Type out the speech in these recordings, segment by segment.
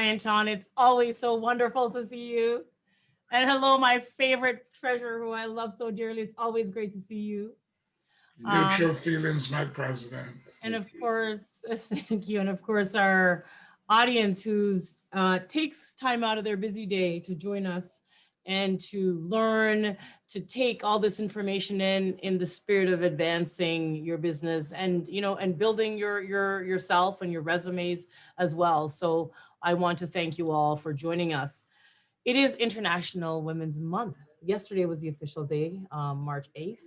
Anton. It's always so wonderful to see you. And hello, my favorite treasurer who I love so dearly. It's always great to see you. Mutual feelings, my president. And Thank of you. course, thank you. And of course, our audience who's takes time out of their busy day to join us and to learn, to take all this information in the spirit of advancing your business and, and building your yourself and your resumes as well. So I want to thank you all for joining us. It is International Women's Month. Yesterday was the official day, March 8th.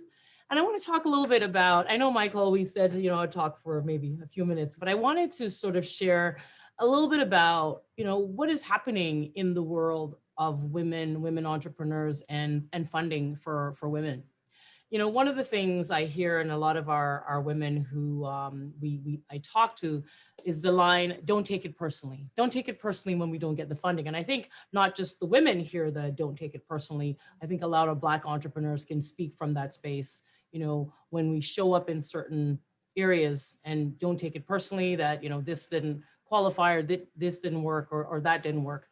And I want to talk a little bit about, I know Michael always said, I'd talk for maybe a few minutes, but I wanted to sort of share a little bit about, what is happening in the world of women entrepreneurs and funding for women. One of the things I hear in a lot of our women who I talk to is the line, don't take it personally. Don't take it personally when we don't get the funding. And I think not just the women hear the don't take it personally. I think a lot of Black entrepreneurs can speak from that space, when we show up in certain areas and don't take it personally that, this didn't qualify or this didn't work or that didn't work.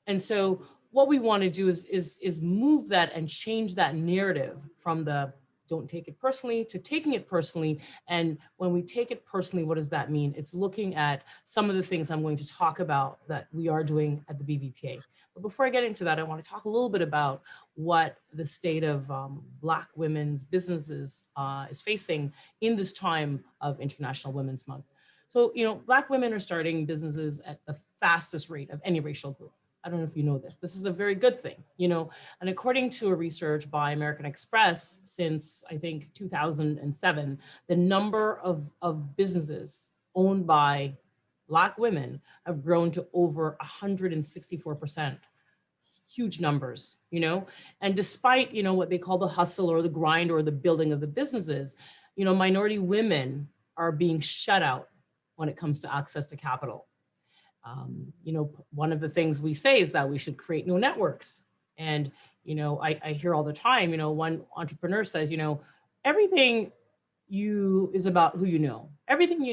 And so what we want to do is move that and change that narrative from the don't take it personally to taking it personally. And when we take it personally, what does that mean? It's looking at some of the things I'm going to talk about that we are doing at the BBPA. But before I get into that, I want to talk a little bit about what the state of Black women's businesses is facing in this time of International Women's Month. So, Black women are starting businesses at the fastest rate of any racial group. I don't know if you know this. This is a very good thing, and according to a research by American Express, since I think 2007, the number of businesses owned by Black women have grown to over 164%. Huge numbers, and despite, what they call the hustle or the grind or the building of the businesses, minority women are being shut out when it comes to access to capital. One of the things we say is that we should create new networks. And, I hear all the time, one entrepreneur says, everything is about who you know. Everything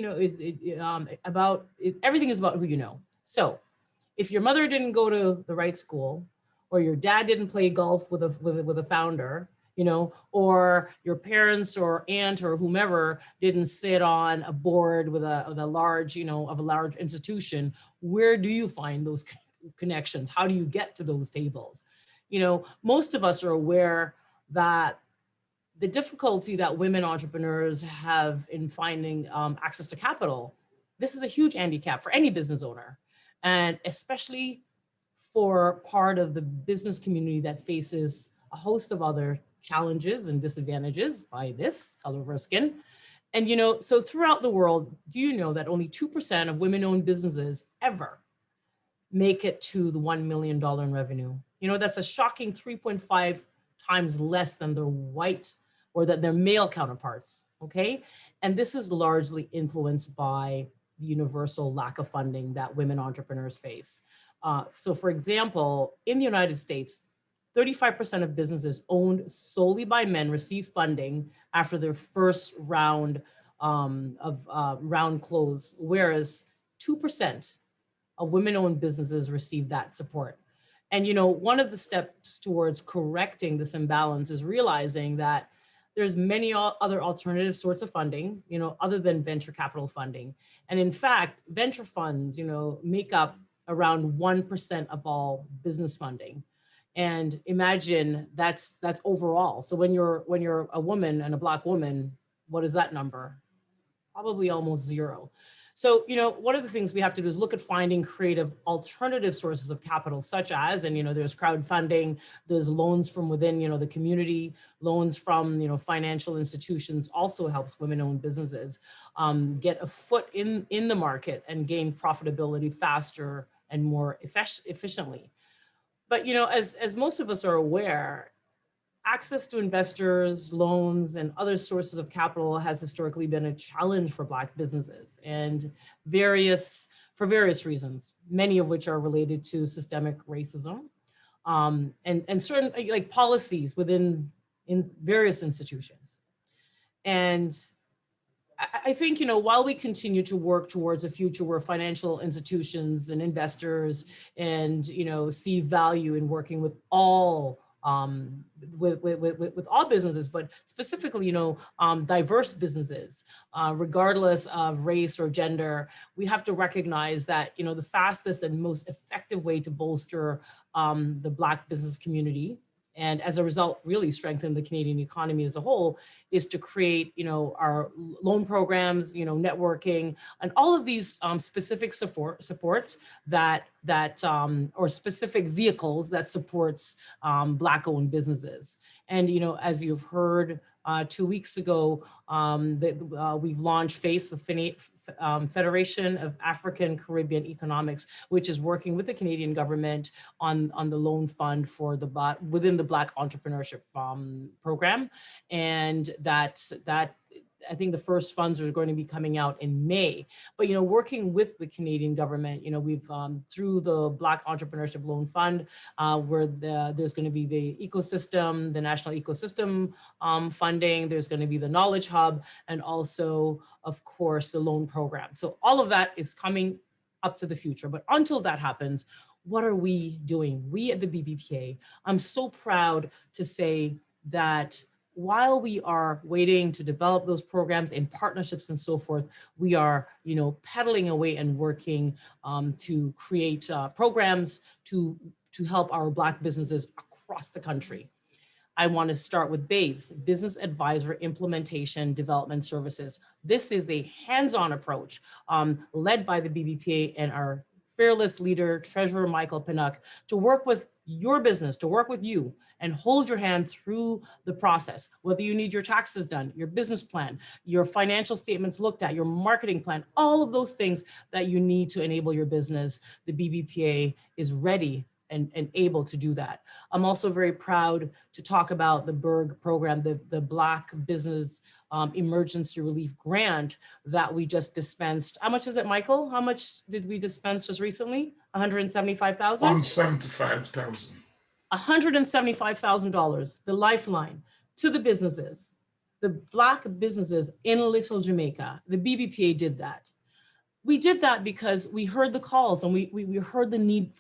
everything is about who you know. So if your mother didn't go to the right school, or your dad didn't play golf with a founder, or your parents or aunt or whomever didn't sit on a board with a large, of a large institution, where do you find those connections? How do you get to those tables? Most of us are aware that the difficulty that women entrepreneurs have in finding access to capital, this is a huge handicap for any business owner, and especially for part of the business community that faces a host of other challenges and disadvantages by this color of our skin. And, so throughout the world, do you know that only 2% of women-owned businesses ever make it to the $1 million in revenue? That's a shocking 3.5 times less than their white or that their male counterparts, okay? And this is largely influenced by the universal lack of funding that women entrepreneurs face. So for example, in the United States, 35% of businesses owned solely by men receive funding after their first round round close, whereas 2% of women-owned businesses receive that support. And one of the steps towards correcting this imbalance is realizing that there's many other alternative sorts of funding, other than venture capital funding. And in fact, venture funds, make up around 1% of all business funding. And imagine that's overall. So when you're a woman and a Black woman, what is that number? Probably almost zero. So, one of the things we have to do is look at finding creative alternative sources of capital, such as, and, there's crowdfunding, there's loans from within, the community, loans from, financial institutions also helps women-owned businesses get a foot in the market and gain profitability faster and more efficiently. But, as most of us are aware, access to investors, loans, and other sources of capital has historically been a challenge for Black businesses, and for various reasons, many of which are related to systemic racism and certain like policies within in various institutions. And I think, while we continue to work towards a future where financial institutions and investors and, see value in working with all with all businesses, but specifically, diverse businesses, regardless of race or gender, we have to recognize that, the fastest and most effective way to bolster the Black business community, and as a result, really strengthen the Canadian economy as a whole, is to create, our loan programs, networking, and all of these specific supports that or specific vehicles that supports Black-owned businesses. And as you've heard 2 weeks ago, we've launched FACE, the Federation of African Caribbean Economics, which is working with the Canadian government on the loan fund for within the Black Entrepreneurship program. And that I think the first funds are going to be coming out in May. But, working with the Canadian government, we've through the Black Entrepreneurship Loan Fund, where there's going to be the ecosystem, the national ecosystem funding, there's going to be the knowledge hub, and also, of course, the loan program. So all of that is coming up to the future. But until that happens, what are we doing? We at the BBPA, I'm so proud to say that while we are waiting to develop those programs and partnerships and so forth, we are, pedaling away and working to create programs to help our Black businesses across the country. I want to start with BASE, Business Advisor Implementation Development Services. This is a hands-on approach led by the BBPA and our fearless leader, Treasurer Michael Pinnock, to work with your business, to work with you and hold your hand through the process, whether you need your taxes done, your business plan, your financial statements looked at, your marketing plan, all of those things that you need to enable your business. The BBPA is ready and able to do that. I'm also very proud to talk about the BERG program, the Black Business Emergency Relief Grant that we just dispensed. How much is it, Michael? How much did we dispense just recently? 175,000? 175,000. $175,000, the lifeline to the businesses, the Black businesses in Little Jamaica. The BBPA did that. We did that because we heard the calls and we heard the need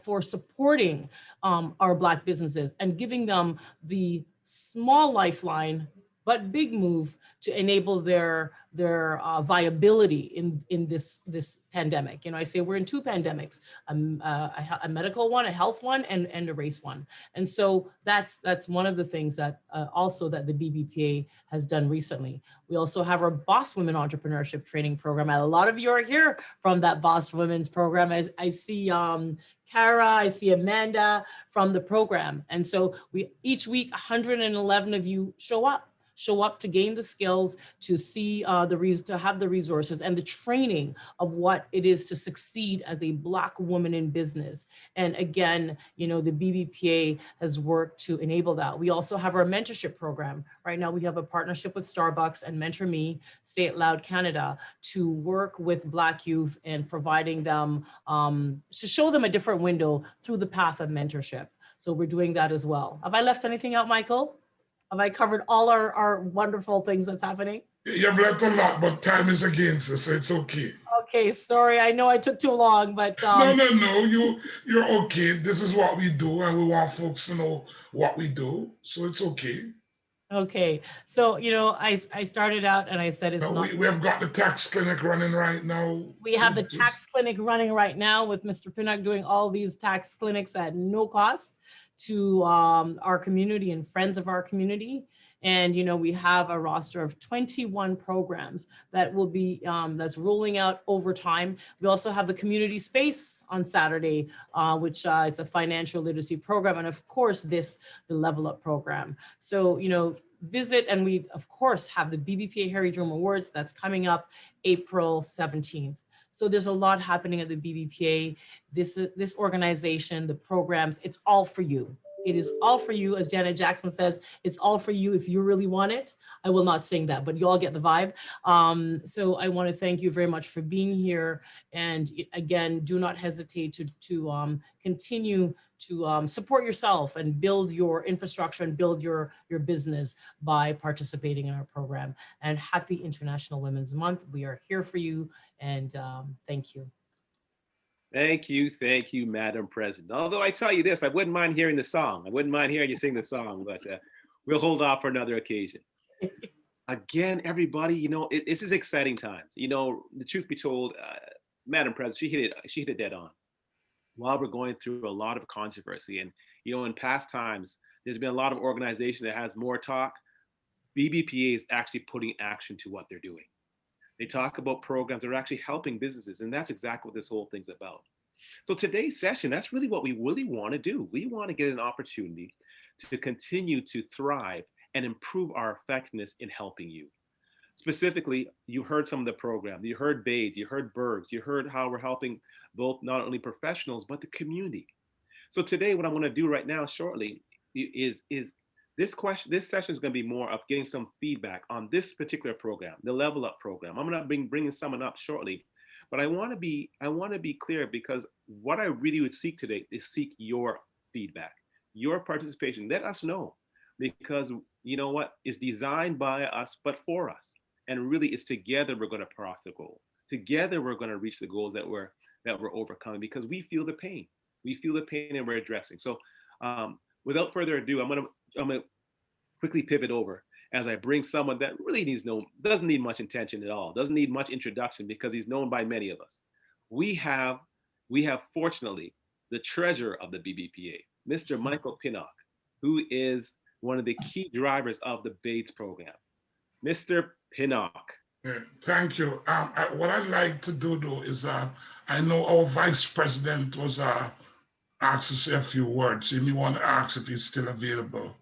for supporting our Black businesses and giving them the small lifeline, but big move to enable their viability in this pandemic. I say we're in two pandemics, a medical one, a health one, and a race one. And so that's one of the things that also that the BBPA has done recently. We also have our Boss Women Entrepreneurship Training Program. And a lot of you are here from that Boss Women's program. As I see Kara, I see Amanda from the program. And so each week, 111 of you show up to gain the skills, to see to have the resources and the training of what it is to succeed as a Black woman in business. And again, the BBPA has worked to enable that. We also have our mentorship program. Right now, we have a partnership with Starbucks and Mentor Me, Say It Loud Canada, to work with Black youth and providing them, to show them a different window through the path of mentorship. So we're doing that as well. Have I left anything out, Michael? Have I covered all our wonderful things that's happening? You've left a lot, but time is against us, so it's okay. Okay, sorry. I know I took too long, but no. You're okay. This is what we do, and we want folks to know what we do, so it's okay. Okay, so I started out and I said we have got the tax clinic running right now. We have the tax clinic running right now with Mr. Pinnock doing all these tax clinics at no cost to our community and friends of our community. And, we have a roster of 21 programs that will be, that's rolling out over time. We also have the community space on Saturday, which it's a financial literacy program. And of course, the Level Up program. So, visit, and we, of course, have the BBPA Harry Drum Awards that's coming up April 17th. So there's a lot happening at the BBPA. This organization, the programs, it's all for you. It is all for you. As Janet Jackson says, it's all for you if you really want it. I will not sing that, but you all get the vibe. So I want to thank you very much for being here. And again, do not hesitate to continue to support yourself and build your infrastructure and build your business by participating in our program. And happy International Women's Month. We are here for you. And thank you. Thank you, Madam President. Although I tell you this, I wouldn't mind hearing the song. I wouldn't mind hearing you sing the song, but we'll hold off for another occasion. Again, everybody, this is exciting times. The truth be told, Madam President, she hit it dead on. While we're going through a lot of controversy, and in past times, there's been a lot of organization that has more talk. BBPA is actually putting action to what they're doing. They talk about programs that are actually helping businesses, and that's exactly what this whole thing's about. So today's session, that's really what we really want to do. We want to get an opportunity to continue to thrive and improve our effectiveness in helping you. Specifically, you heard some of the program, you heard BAIDS, you heard Bergs, you heard how we're helping both not only professionals, but the community. So today, what I want to do right now shortly is this session is going to be more of getting some feedback on this particular program, the Level Up program. I'm going to be bringing someone up shortly, but I want to be clear, because what I really would seek today is seek your feedback, your participation. Let us know, because you know what, it's designed by us, but for us, and really, it's together we're going to cross the goal. Together, we're going to reach the goals that we're overcoming, because we feel the pain. We feel the pain, and we're addressing. So, without further ado, I'm gonna quickly pivot over as I bring someone that really doesn't need much attention at all, doesn't need much introduction, because he's known by many of us. We have fortunately the treasurer of the BBPA, Mr. Michael Pinnock, who is one of the key drivers of the BAIDS program. Mr. Pinnock. Thank you. What I'd like to do though is I know our vice president was asked to say a few words. You may want to ask if he's still available.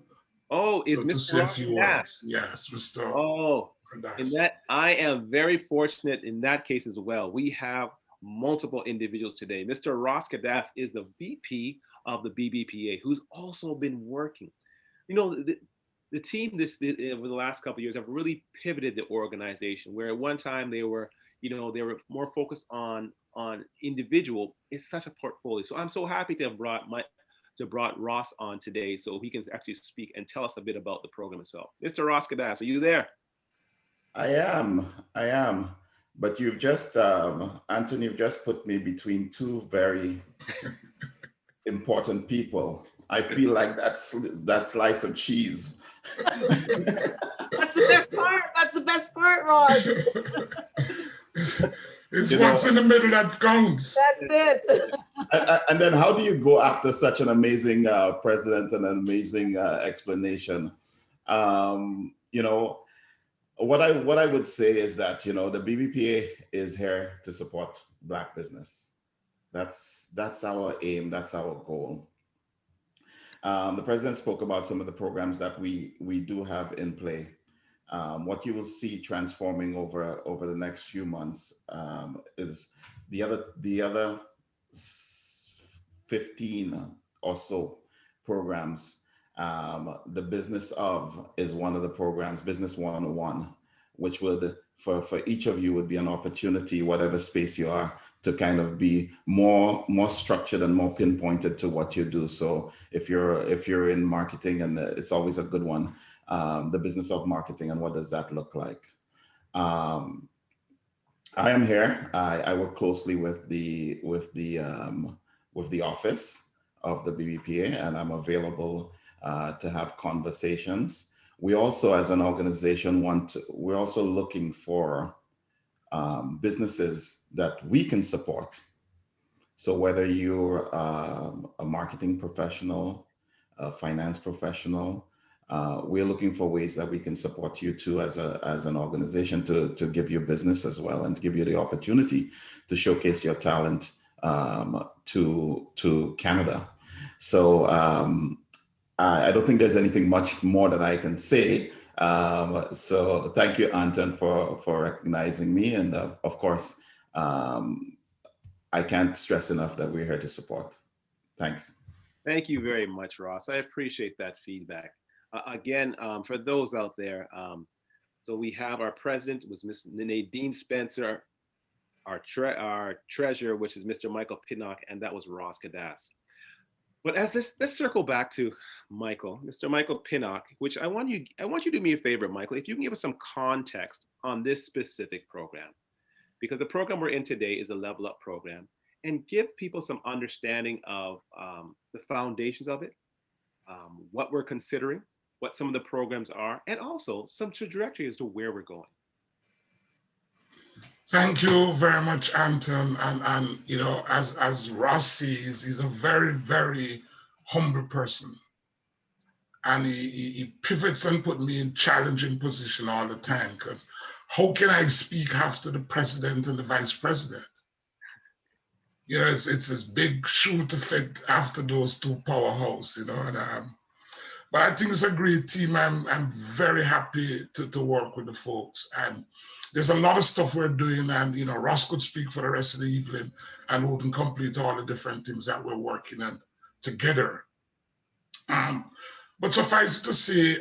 Oh, is Mr. to say a few words. Yes, Mr. Oh, in that, I am very fortunate in that case as well. We have multiple individuals today. Mr. Ross Kadath is the VP of the BBPA, who's also been working. The team over the last couple of years have really pivoted the organization, where at one time they were more focused on individual. It's such a portfolio. So I'm so happy to have brought Ross on today, so he can actually speak and tell us a bit about the program itself. Mr. Ross Kadath, are you there? I am. But you've just, Anthony, you've just put me between two very important people. I feel like that slice of cheese. That's the best part. That's the best part, Ross. It's what's in the middle that counts. That's it. And then how do you go after such an amazing president and an amazing explanation? What I would say is that, the BBPA is here to support Black business. That's our aim. That's our goal. The president spoke about some of the programs that we do have in play. What you will see transforming over the next few months is the other 15 or so programs. The Business Of is one of the programs, Business 101, which would, for each of you, would be an opportunity, whatever space you are, to kind of be more structured and more pinpointed to what you do. So if you're in marketing, and it's always a good one, the Business Of Marketing, and what does that look like? I am here. I work closely with the office of the BBPA, and I'm available to have conversations. We also, as an organization, we're also looking for businesses that we can support. So whether you're a marketing professional, a finance professional, we're looking for ways that we can support you too as an organization to give you business as well, and to give you the opportunity to showcase your talent to Canada. So I don't think there's anything much more that I can say. So thank you, Anton, for recognizing me. And of course, I can't stress enough that we're here to support. Thanks. Thank you very much, Ross. I appreciate that feedback. Again, for those out there, so we have our president was Ms. Nadine Spencer, our treasurer, which is Mr. Michael Pinnock, and that was Ross Kadas. But let's circle back to Michael, Mr. Michael Pinnock, which I want you to do me a favor, Michael, if you can give us some context on this specific program, because the program we're in today is a Level Up program, and give people some understanding of the foundations of it, what we're considering, what some of the programs are, and also some trajectory as to where we're going. Thank you very much, Anton. And you know, as Ross sees, he's a very, very humble person. And he pivots and put me in challenging position all the time, because how can I speak after the president and the vice president? You know, it's this big shoe to fit after those two powerhouse, you know. And but I think it's a great team. I'm very happy to work with the folks. And there's a lot of stuff we're doing, and you know, Ross could speak for the rest of the evening and we can complete all the different things that we're working on together. But suffice it to say,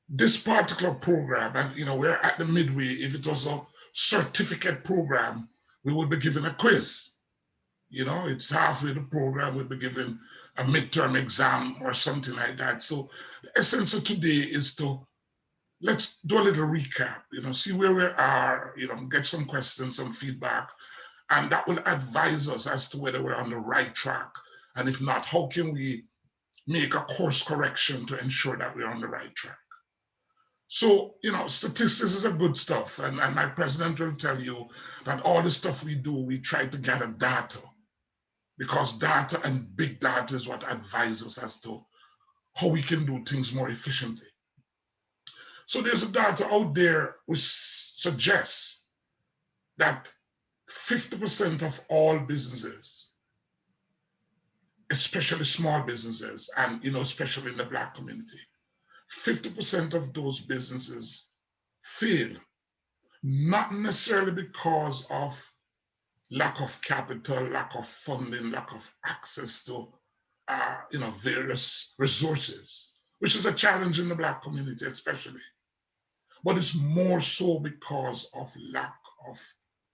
this particular program, and you know, we're at the midway. If it was a certificate program, we would be given a quiz. You know, it's halfway the program, we'll be given a midterm exam or something like that. So the essence of today is to let's do a little recap, you know, see where we are, you know, get some questions, some feedback, and that will advise us as to whether we're on the right track. And if not, how can we make a course correction to ensure that we're on the right track? So, you know, statistics is a good stuff. And my president will tell you that all the stuff we do, we try to gather data, because data and big data is what advises us as to how we can do things more efficiently. So there's a data out there which suggests that 50% of all businesses, especially small businesses, and you know, especially in the Black community, 50% of those businesses fail, not necessarily because of lack of capital, lack of funding, lack of access to you know, various resources, which is a challenge in the Black community especially. But it's more so because of lack of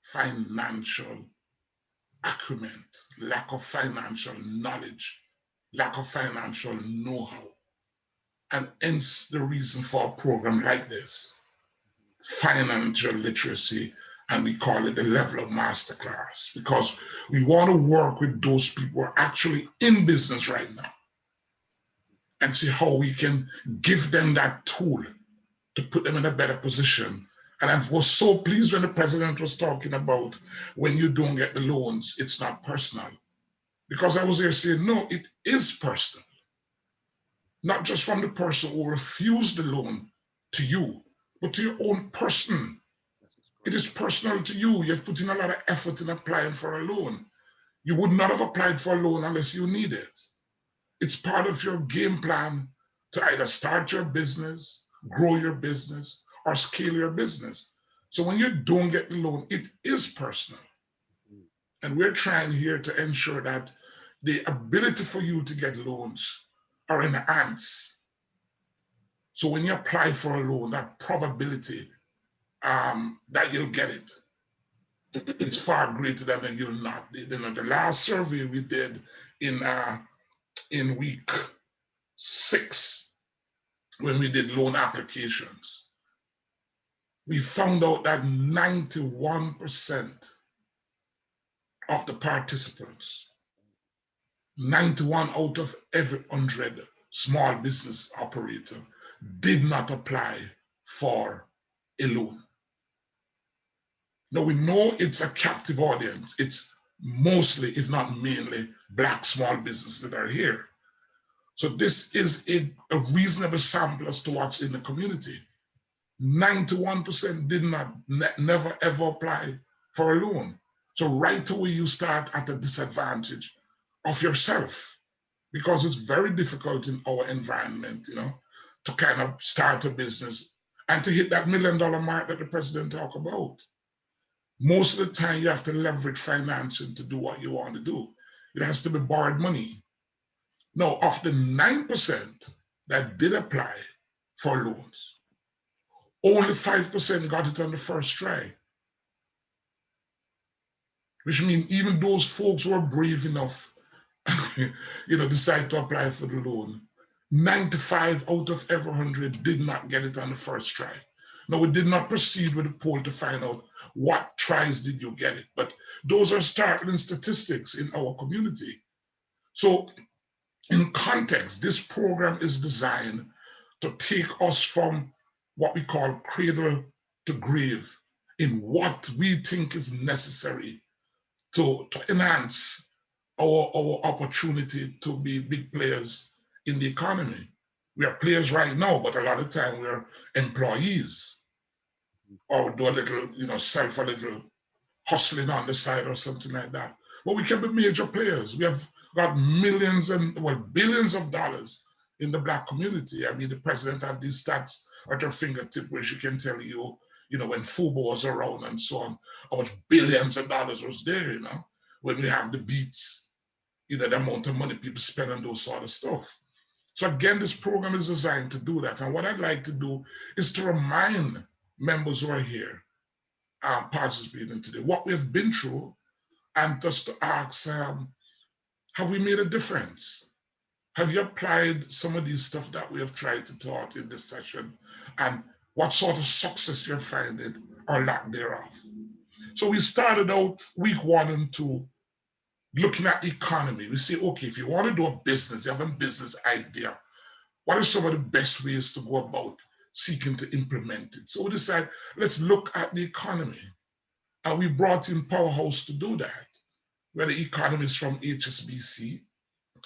financial acumen, lack of financial knowledge, lack of financial know-how. And hence the reason for a program like this, financial literacy, and we call it the Level Up Masterclass, because we want to work with those people who are actually in business right now and see how we can give them that tool to put them in a better position. And I was so pleased when the president was talking about when you don't get the loans, it's not personal. Because I was there saying, no, it is personal. Not just from the person who refused the loan to you, but to your own person. It is personal to you. You've put in a lot of effort in applying for a loan. You would not have applied for a loan unless you need it. It's part of your game plan to either start your business, grow your business, or scale your business. So when you don't get the loan, it is personal. And we're trying here to ensure that the ability for you to get loans are enhanced. So when you apply for a loan, that probability that you'll get it, it's far greater than that you'll not. The last survey we did in week 6, when we did loan applications, we found out that 91% of the participants, 91 out of every 100 small business operator did not apply for a loan. Now we know it's a captive audience. It's mostly, if not mainly, Black small businesses that are here. So this is a reasonable sample as to what's in the community. 91% did not, never ever apply for a loan. So right away you start at a disadvantage of yourself, because it's very difficult in our environment, you know, to kind of start a business and to hit that $1 million mark that the president talked about. Most of the time you have to leverage financing to do what you want to do. It has to be borrowed money. Now, of the 9% that did apply for loans, only 5% got it on the first try, which means even those folks who are brave enough, decide to apply for the loan, 95 out of every 100 did not get it on the first try. Now, we did not proceed with the poll to find out what tries did you get it, but those are startling statistics in our community. So in context, this program is designed to take us from what we call cradle to grave in what we think is necessary to enhance our opportunity to be big players in the economy. We are players right now, but a lot of time we're employees, or do a little, a little hustling on the side or something like that. But we can be major players. We have got millions and billions of dollars in the Black community. I mean, the president had these stats at her fingertip where she can tell you, when FUBO was around and so on, how much billions of dollars was there, when we have the beats, the amount of money people spend on those sort of stuff. So again, this program is designed to do that. And what I'd like to do is to remind members who are here participating today what we've been through, and just to ask, have we made a difference? Have you applied some of these stuff that we have tried to talk in this session, and what sort of success you're finding or lack thereof? So we started out week 1 and 2 looking at the economy. We say, okay, if you want to do a business, you have a business idea, what are some of the best ways to go about seeking to implement it? So we decided, let's look at the economy. And we brought in Powerhouse to do that. We had the economists from HSBC,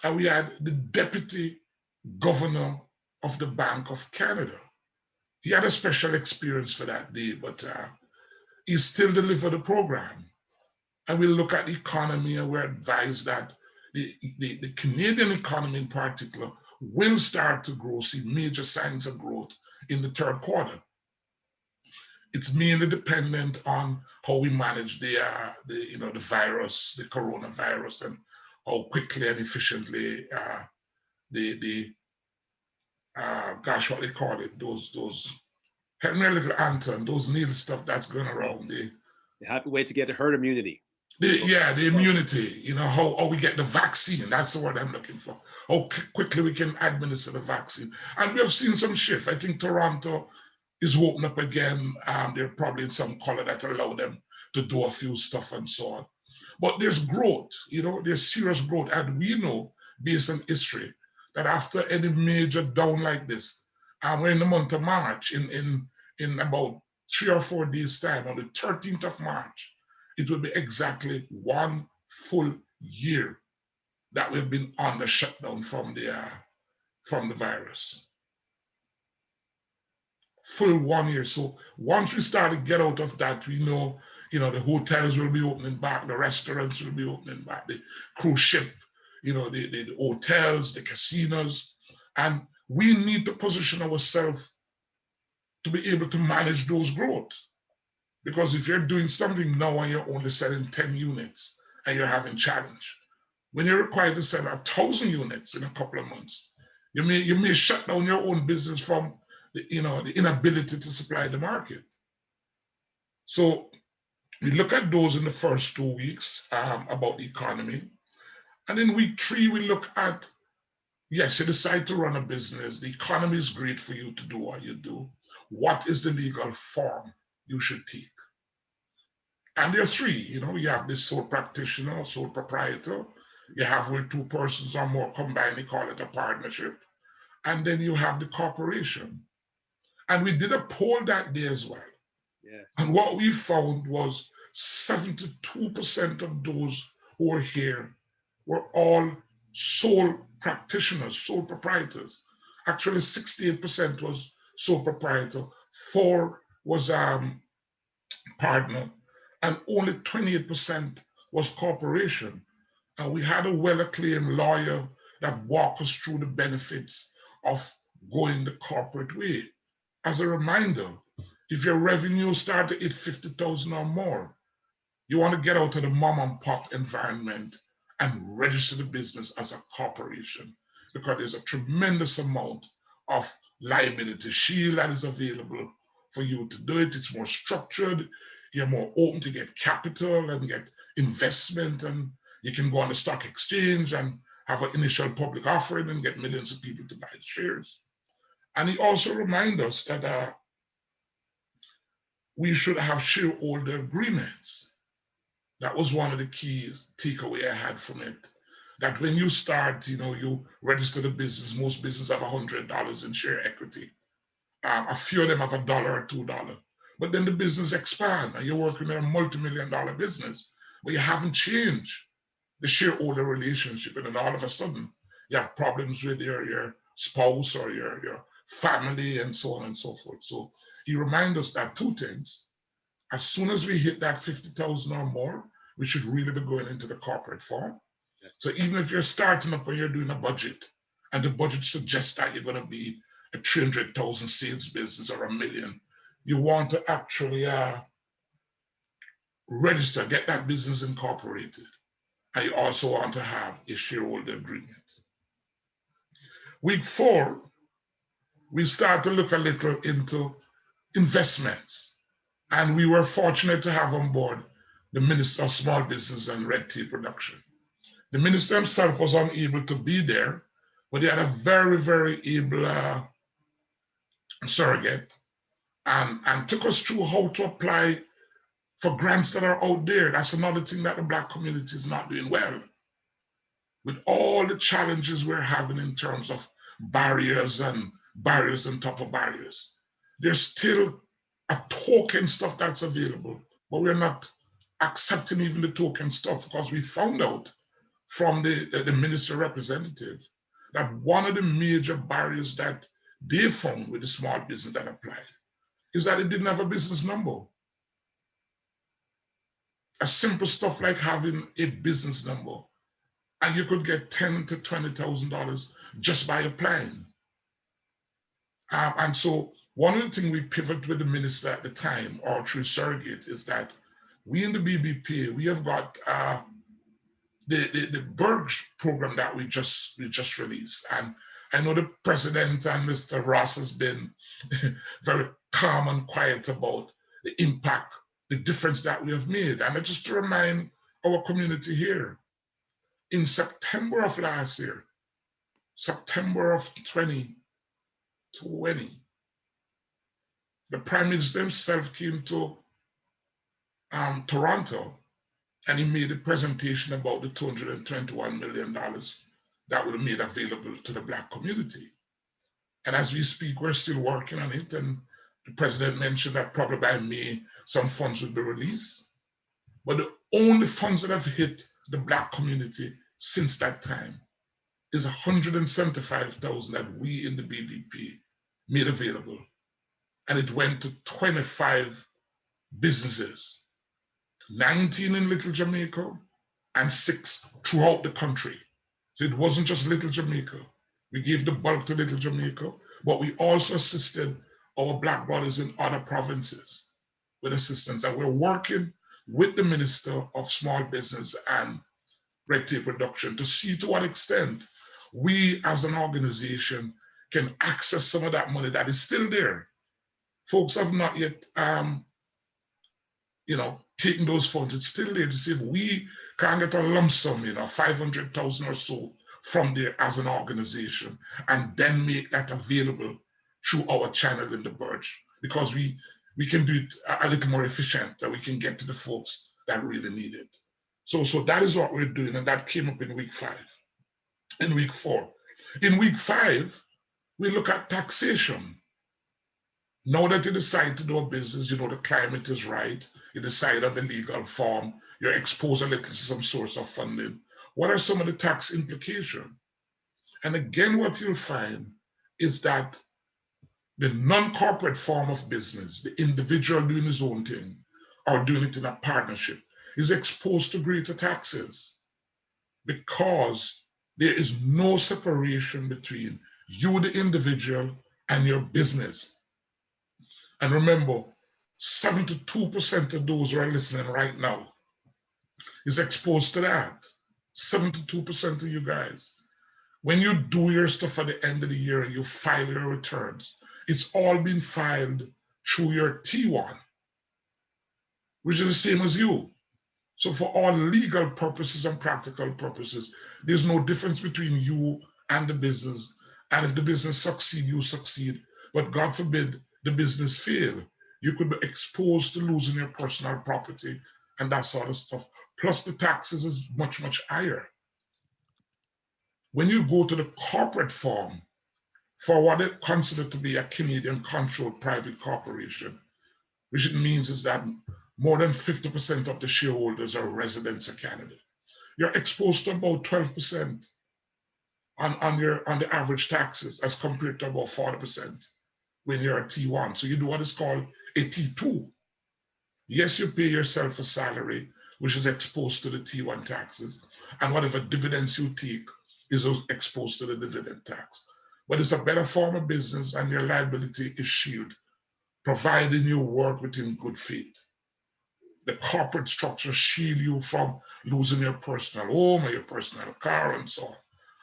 and we had the deputy governor of the Bank of Canada. He had a special experience for that day, but he still delivered the program. And we look at the economy, and we're advised that the Canadian economy in particular will start to grow, see major signs of growth in the third quarter. It's mainly dependent on how we manage the virus, the coronavirus, and how quickly and efficiently what they call it, those help me a little, Anton, those needle stuff that's going around. The happy way to get to herd immunity. The immunity, how we get the vaccine. That's the word I'm looking for. How quickly we can administer the vaccine. And we have seen some shift. I think Toronto is open up again. They're probably in some color that allow them to do a few stuff and so on. But there's growth, there's serious growth. And we know, based on history, that after any major down like this, we're in the month of March, in about 3 or 4 days' time, on the 13th of March, it will be exactly 1 full year that we've been on the shutdown from the virus. Full 1 year. So once we start to get out of that, we know, the hotels will be opening back, the restaurants will be opening back, the cruise ship, the hotels, the casinos, and we need to position ourselves to be able to manage those growth. Because if you're doing something now and you're only selling 10 units and you're having challenge, when you're required to sell 1,000 units in a couple of months, you may shut down your own business from the inability to supply the market. So we look at those in the first 2 weeks about the economy. And in week 3, we look at, yes, you decide to run a business. The economy is great for you to do what you do. What is the legal form you should take? And there are 3, you have this sole practitioner, sole proprietor. You have where 2 persons or more combined, they call it a partnership. And then you have the corporation. And we did a poll that day as well. Yes. And what we found was 72% of those who were here were all sole practitioners, sole proprietors. Actually, 68% was sole proprietor, 4 was partner, and only 28% was corporation. And we had a well-acclaimed lawyer that walked us through the benefits of going the corporate way. As a reminder, if your revenue start to hit 50,000 or more, you want to get out of the mom and pop environment and register the business as a corporation. because there's a tremendous amount of liability shield that is available for you to do it. It's more structured. You're more open to get capital and get investment, and you can go on the stock exchange and have an initial public offering and get millions of people to buy shares. And he also reminds us that we should have shareholder agreements. That was one of the key takeaway I had from it. That when you start, you register the business, most businesses have $100 in share equity. A few of them have $1 or $2. But then the business expand and you're working in a multi-million-dollar business, but you haven't changed the shareholder relationship. And then all of a sudden, you have problems with your spouse or your family and so on and so forth. So he reminds us that two things. As soon as we hit that 50,000 or more, we should really be going into the corporate form. Yes. So even if you're starting up and you're doing a budget, and the budget suggests that you're going to be a 300,000 sales business or $1 million, you want to actually register, get that business incorporated. And you also want to have a shareholder agreement. Week 4, we start to look a little into investments. And we were fortunate to have on board the Minister of Small Business and Red Tape Reduction. The minister himself was unable to be there, but he had a very, very able surrogate and took us through how to apply for grants that are out there. That's another thing that the Black community is not doing well. With all the challenges we're having in terms of barriers on top of barriers, there's still a token stuff that's available, but we're not accepting even the token stuff because we found out from the minister representative that one of the major barriers that they found with the small business that applied is that it didn't have a business number. A simple stuff like having a business number, and you could get $10,000 to $20,000 just by applying. And so one of the things we pivot with the minister at the time, or through surrogate, is that we in the BBP, we have got the Burge program that we just released. And I know the president and Mr. Ross has been very calm and quiet about the impact, the difference that we have made. And just to remind our community here, in September of last year, September of 2020, the Prime Minister himself came to Toronto, and he made a presentation about the $221 million that would be made available to the Black community. And as we speak, we're still working on it. And the president mentioned that probably by May, some funds would be released. But the only funds that have hit the Black community since that time is $175,000 that we in the BBP made available. And it went to 25 businesses, 19 in Little Jamaica and 6 throughout the country. So it wasn't just Little Jamaica. We gave the bulk to Little Jamaica, but we also assisted our Black brothers in other provinces with assistance. And we're working with the Minister of Small Business and Red Tape Reduction to see to what extent we as an organization can access some of that money that is still there. Folks have not yet taking those funds. It's still there to see if we can get a lump sum, 500,000 or so from there as an organization, and then make that available through our channel in the Burge, because we can do it a little more efficient, and we can get to the folks that really need it. So that is what we're doing, and that came up in week 5. In week 4. In week 5, we look at taxation. Now that you decide to do a business, the climate is right, you decide on the legal form, you're exposed a little to some source of funding. What are some of the tax implications? And again, what you'll find is that the non-corporate form of business, the individual doing his own thing or doing it in a partnership, is exposed to greater taxes because there is no separation between you, the individual, and your business. And remember, 72% of those who are listening right now is exposed to that. 72% of you guys. When you do your stuff at the end of the year and you file your returns, it's all been filed through your T1, which is the same as you. So for all legal purposes and practical purposes, there's no difference between you and the business. And if the business succeed, you succeed. But God forbid the business fail. You could be exposed to losing your personal property and that sort of stuff. Plus the taxes is much, much higher. When you go to the corporate form for what they consider to be a Canadian-controlled private corporation, which it means is that more than 50% of the shareholders are residents of Canada. You're exposed to about 12% on the average taxes as compared to about 40% when you're a T1. So you do what is called a T2. Yes, you pay yourself a salary, which is exposed to the T1 taxes, and whatever dividends you take is exposed to the dividend tax. But it's a better form of business and your liability is shielded, providing you work within good faith. The corporate structure shield you from losing your personal home or your personal car and so on,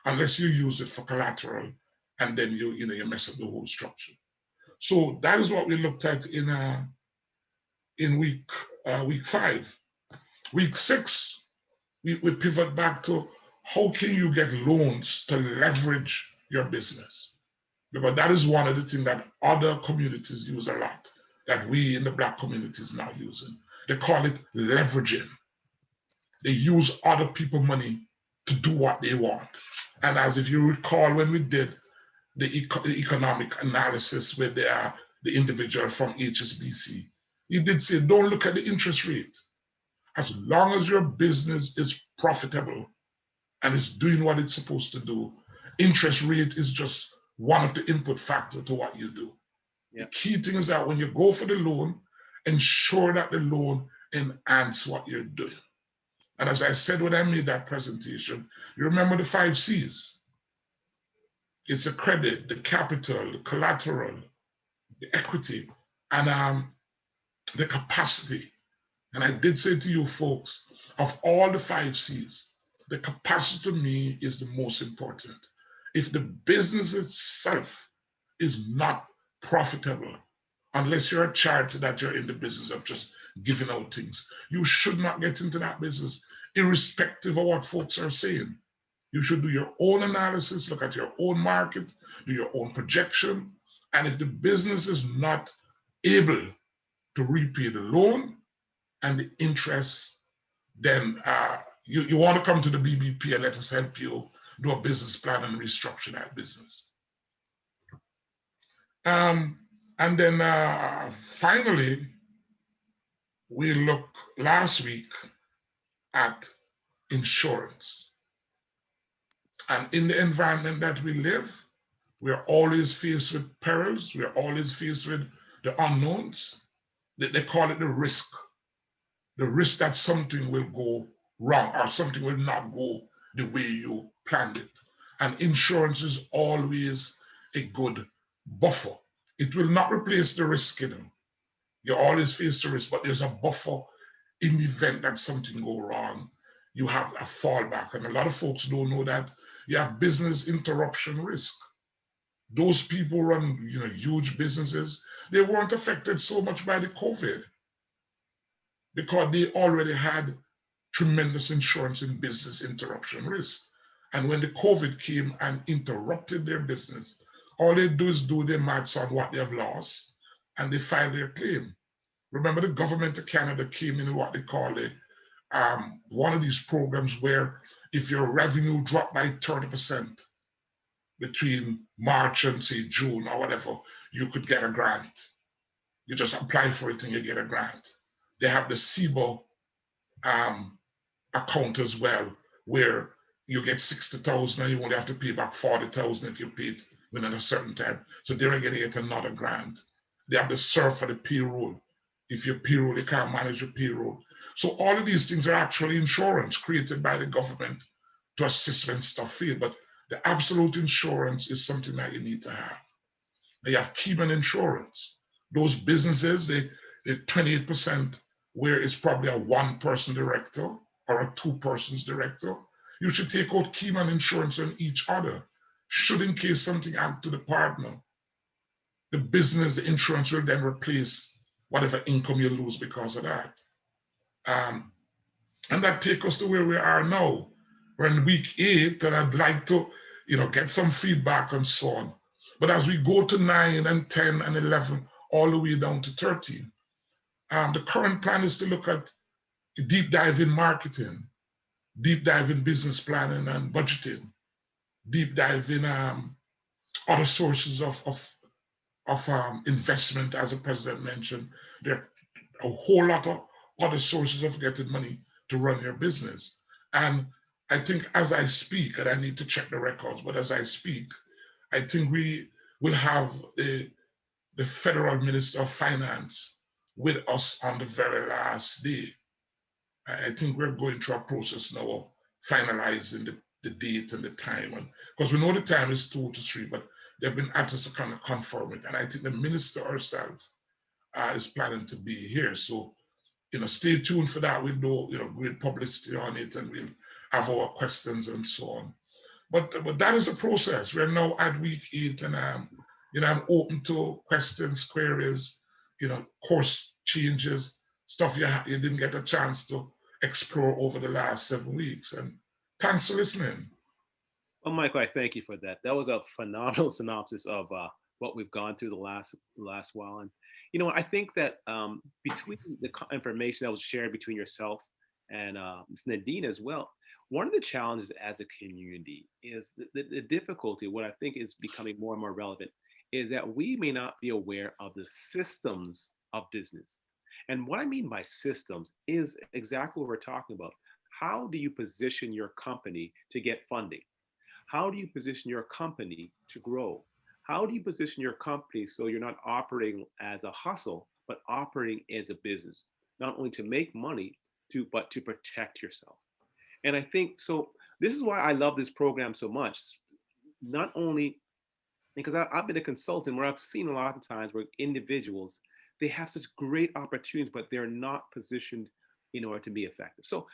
unless you use it for collateral, and then you mess up the whole structure. So that is what we looked at in week 5. Week 6, we pivot back to how can you get loans to leverage your business? Because that is one of the things that other communities use a lot, that we in the Black community is now using. They call it leveraging. They use other people's money to do what they want. And as if you recall, when we did the economic analysis with the individual from HSBC, he did say, don't look at the interest rate. As long as your business is profitable and is doing what it's supposed to do, interest rate is just one of the input factors to what you do. Yeah. The key thing is that when you go for the loan, ensure that the loan enhances what you're doing. And as I said when I made that presentation, you remember the 5 C's. It's the credit, the capital, the collateral, the equity, and the capacity. And I did say to you folks, of all the 5 C's, the capacity to me is the most important. If the business itself is not profitable, unless you're a charity that you're in the business of just giving out things, you should not get into that business, irrespective of what folks are saying. You should do your own analysis, look at your own market, do your own projection. And if the business is not able to repay the loan and the interest, then you want to come to the BBP and let us help you do a business plan and restructure that business. And then finally, we looked last week at insurance. And in the environment that we live, we're always faced with perils. We're always faced with the unknowns. They call it the risk that something will go wrong or something will not go the way you planned it. And insurance is always a good buffer. It will not replace the risk, You always face the risk, but there's a buffer in the event that something go wrong. You have a fallback. And a lot of folks don't know that you have business interruption risk. Those people run huge businesses. They weren't affected so much by the COVID because they already had tremendous insurance in business interruption risk. And when the COVID came and interrupted their business, all they do is do their maths on what they have lost and they file their claim. Remember, the government of Canada came in what they call one of these programs where if your revenue dropped by 30% between March and say June or whatever, you could get a grant. You just apply for it and you get a grant. They have the CBO account as well, where you get 60,000 and you only have to pay back 40,000 if you pay it within a certain time. So they're going to get another grant. They have the SURF for the payroll. If your payroll, you can't manage your payroll. So all of these things are actually insurance created by the government to assist when stuff fails. But the absolute insurance is something that you need to have. You have Keyman Insurance. Those businesses, they 28% where it's probably a 1-person director or a 2-person director. You should take out Keyman Insurance on each other. should in case something happens to the partner, the business, the insurance will then replace whatever income you lose because of that. And that takes us to where we are now. We're in week 8, and I'd like to, get some feedback and so on. But as we go to 9 and 10 and 11, all the way down to 13, the current plan is to look at deep dive in marketing, deep dive in business planning and budgeting, deep dive in other sources of investment, as the president mentioned. There are a whole lot of other sources of getting money to run your business. And I think as I speak, and I need to check the records, but as I speak, I think we will have the federal minister of finance with us on the very last day. I think we're going through a process now of finalizing the date and the time. And because we know the time is 2 to 3, but they've been at us to kind of confirm it. And I think the minister herself is planning to be here. So, stay tuned for that. We'll do, great publicity on it, and we'll have our questions and so on. But that is a process. We're now at week 8, and I'm open to questions, queries, course changes, stuff you didn't get a chance to explore over the last 7 weeks. And thanks for listening. Well, Michael, I thank you for that. That was a phenomenal synopsis of what we've gone through the last while. And I think that between the information that was shared between yourself and Ms. Nadine as well, one of the challenges as a community is the difficulty. What I think is becoming more and more relevant is that we may not be aware of the systems of business. And what I mean by systems is exactly what we're talking about. How do you position your company to get funding? How do you position your company to grow? How do you position your company so you're not operating as a hustle, but operating as a business, not only to make money, but to protect yourself? And I think, so this is why I love this program so much. Not only because I've been a consultant where I've seen a lot of times where individuals, they have such great opportunities, but they're not positioned in order to be effective. So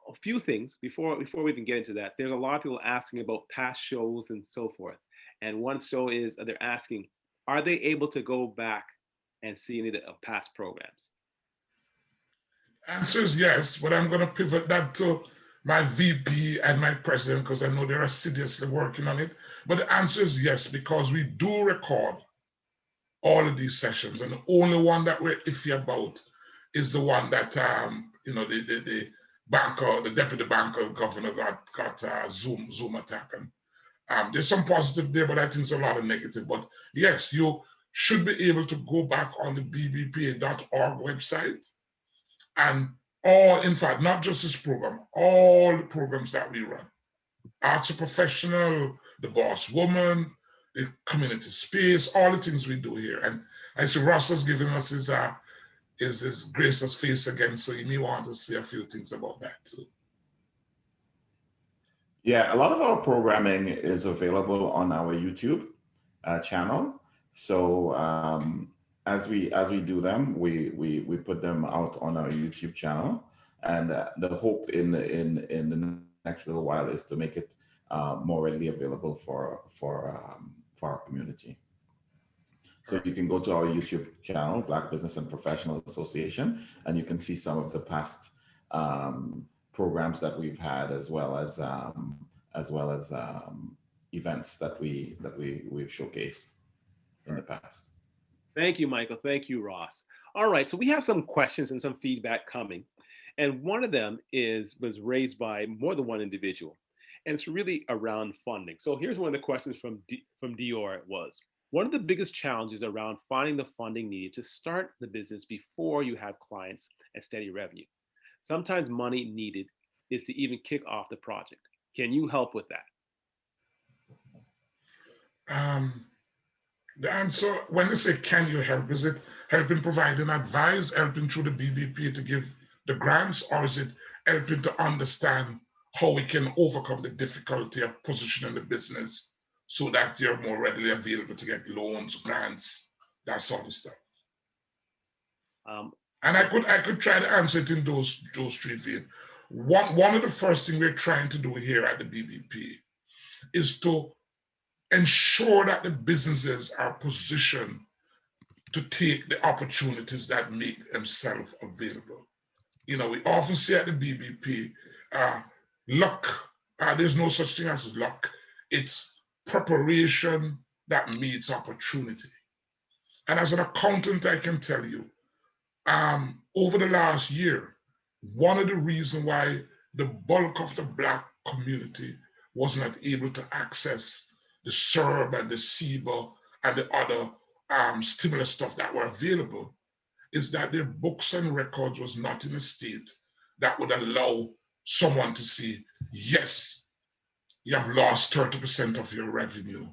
a few things before we even get into that. There's a lot of people asking about past shows and so forth. And one show is they're asking, are they able to go back and see any of past programs? Answer is yes, but I'm going to pivot that to my VP and my president because I know they're assiduously working on it. But the answer is yes, because we do record all of these sessions, and the only one that we're iffy about is the one that the banker, the deputy banker governor got Zoom attack, and there's some positive there, but I think there's a lot of negative. But yes, you should be able to go back on the bbpa.org website, and in fact, not just this program, all the programs that we run, Arts of Professional, The Boss Woman, the community space, all the things we do here. And I see Ross has given us his gracious face again, so you may want to say a few things about that too. Yeah, a lot of our programming is available on our YouTube channel. So as we do them, we put them out on our YouTube channel, and the hope in the next little while is to make it more readily available for our community. So you can go to our YouTube channel, Black Business and Professional Association, and you can see some of the past programs that we've had, as well as events that we've showcased in the past. Thank you, Michael. Thank you, Ross. All right, so we have some questions and some feedback coming, and one of them was raised by more than one individual, and it's really around funding. So here's one of the questions from Dior. It was, one of the biggest challenges around finding the funding needed to start the business before you have clients and steady revenue. Sometimes money needed is to even kick off the project. Can you help with that? The answer, when they say, can you help, is it helping providing advice, helping through the BBP to give the grants, or is it helping to understand how we can overcome the difficulty of positioning the business so that you're more readily available to get loans, grants, that sort of stuff? And I could try to answer it in those three veins. One of the first things we're trying to do here at the BBP is to ensure that the businesses are positioned to take the opportunities that make themselves available. You know, we often say at the BBP, luck, there's no such thing as luck. It's preparation that meets opportunity. And as an accountant, I can tell you, over the last year, one of the reasons why the bulk of the Black community was not able to access the CERB and the CEBA and the other stimulus stuff that were available is that their books and records was not in a state that would allow someone to say, yes, you have lost 30% of your revenue,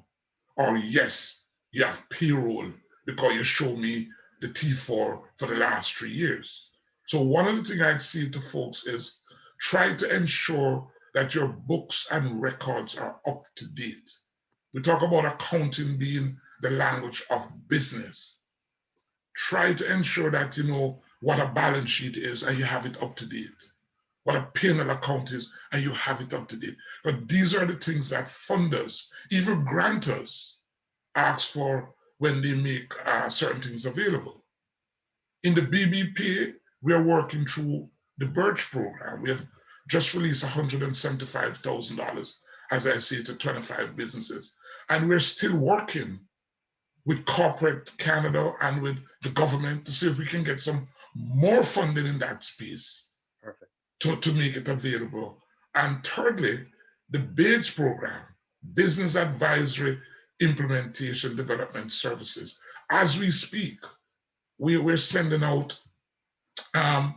or yes, you have payroll because you show me the T4 for the last 3 years. So one of the things I'd say to folks is try to ensure that your books and records are up to date. We talk about accounting being the language of business. Try to ensure that you know what a balance sheet is and you have it up to date, what a P&L account is and you have it up to date. But these are the things that funders, even grantors, ask for when they make certain things available. In the BBP, we are working through the Birch program. We have just released $175,000, as I say, to 25 businesses. And we're still working with corporate Canada and with the government to see if we can get some more funding in that space. Perfect. To make it available. And thirdly, the BADES program, Business Advisory Implementation Development Services. As we speak, we're sending out an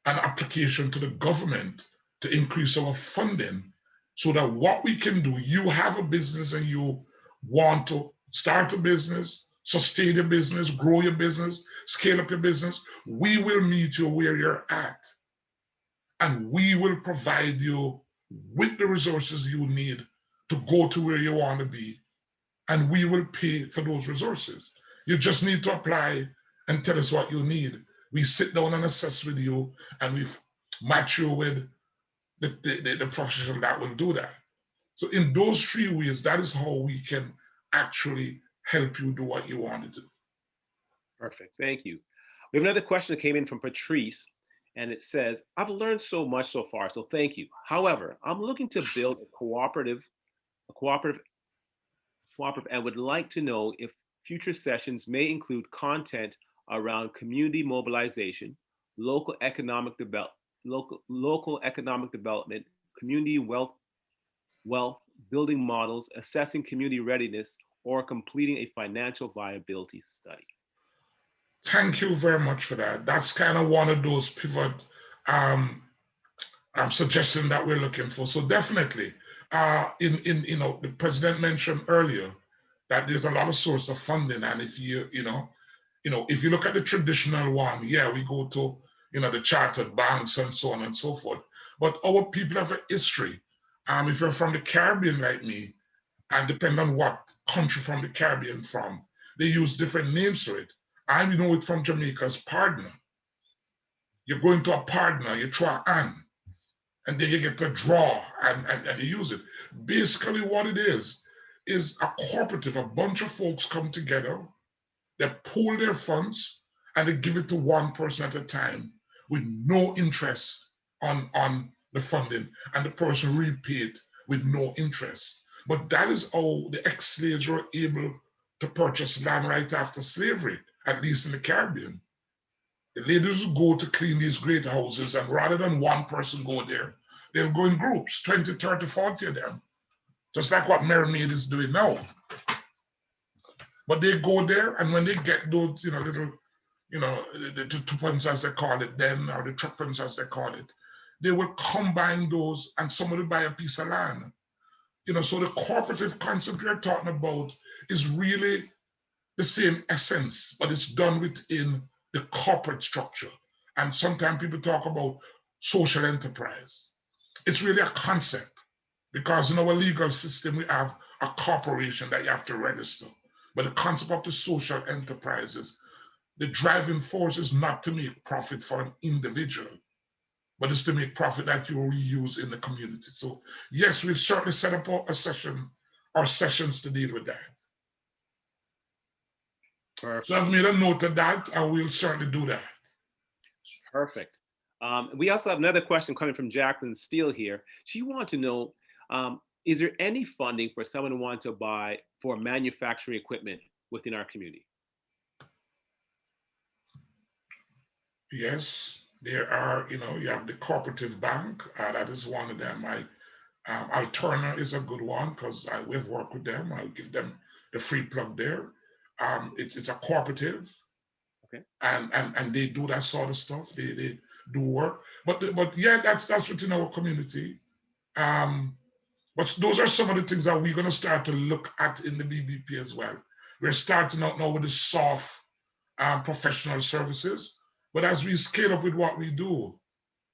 application to the government to increase our funding so that what we can do, you have a business and you want to start a business, sustain your business, grow your business, scale up your business, we will meet you where you're at. And we will provide you with the resources you need to go to where you want to be. And we will pay for those resources. You just need to apply and tell us what you need. We sit down and assess with you and we match you with the professional that will do that. So in those 3 ways, that is how we can actually help you do what you want to do. Perfect. Thank you. We have another question that came in from Patrice, and it says, I've learned so much so far, so thank you. However, I'm looking to build a cooperative, and would like to know if future sessions may include content around community mobilization, local economic development, community wealth building models, assessing community readiness, or completing a financial viability study. Thank you very much for that. That's kind of one of those pivot suggestions that we're looking for. So definitely, the president mentioned earlier that there's a lot of source of funding, and if if you look at the traditional one, yeah, we go to the chartered banks and so on and so forth. But our people have a history. If you're from the Caribbean like me, and depending on what country from the Caribbean from, they use different names for it. I know it from Jamaica's partner. You're going to a partner, you throw an, and then you get to draw and you use it. Basically what it is a cooperative, a bunch of folks come together, they pool their funds and they give it to one person at a time with no interest on the funding, and the person repay it with no interest. But that is how the ex-slaves were able to purchase land right after slavery, at least in the Caribbean. The ladies would go to clean these great houses, and rather than one person go there, they'll go in groups, 20, 30, 40 of them, just like what Mermaid is doing now. But they go there, and when they get those, little, the tuppence as they call it then, or the threepence as they call it, they will combine those, and somebody buy a piece of land. So the cooperative concept we're talking about is really the same essence, but it's done within the corporate structure. And sometimes people talk about social enterprise. It's really a concept, because in our legal system, we have a corporation that you have to register. But the concept of the social enterprises, the driving force is not to make profit for an individual, but it's to make profit that you reuse in the community. So yes, we've certainly set up a session or sessions to deal with that. Perfect. So I've made a note of that, and we'll certainly do that. Perfect. We also have another question coming from Jacqueline Steele here. She wants to know, is there any funding for someone who wants to buy for manufacturing equipment within our community? Yes, there are, you have the cooperative bank, that is one of them. Alterna is a good one because we've worked with them. I'll give them the free plug there. It's a cooperative. Okay. And they do that sort of stuff. They do work. But yeah, that's within our community. But those are some of the things that we're going to start to look at in the BBP as well. We're starting out now with the soft professional services. But as we scale up with what we do,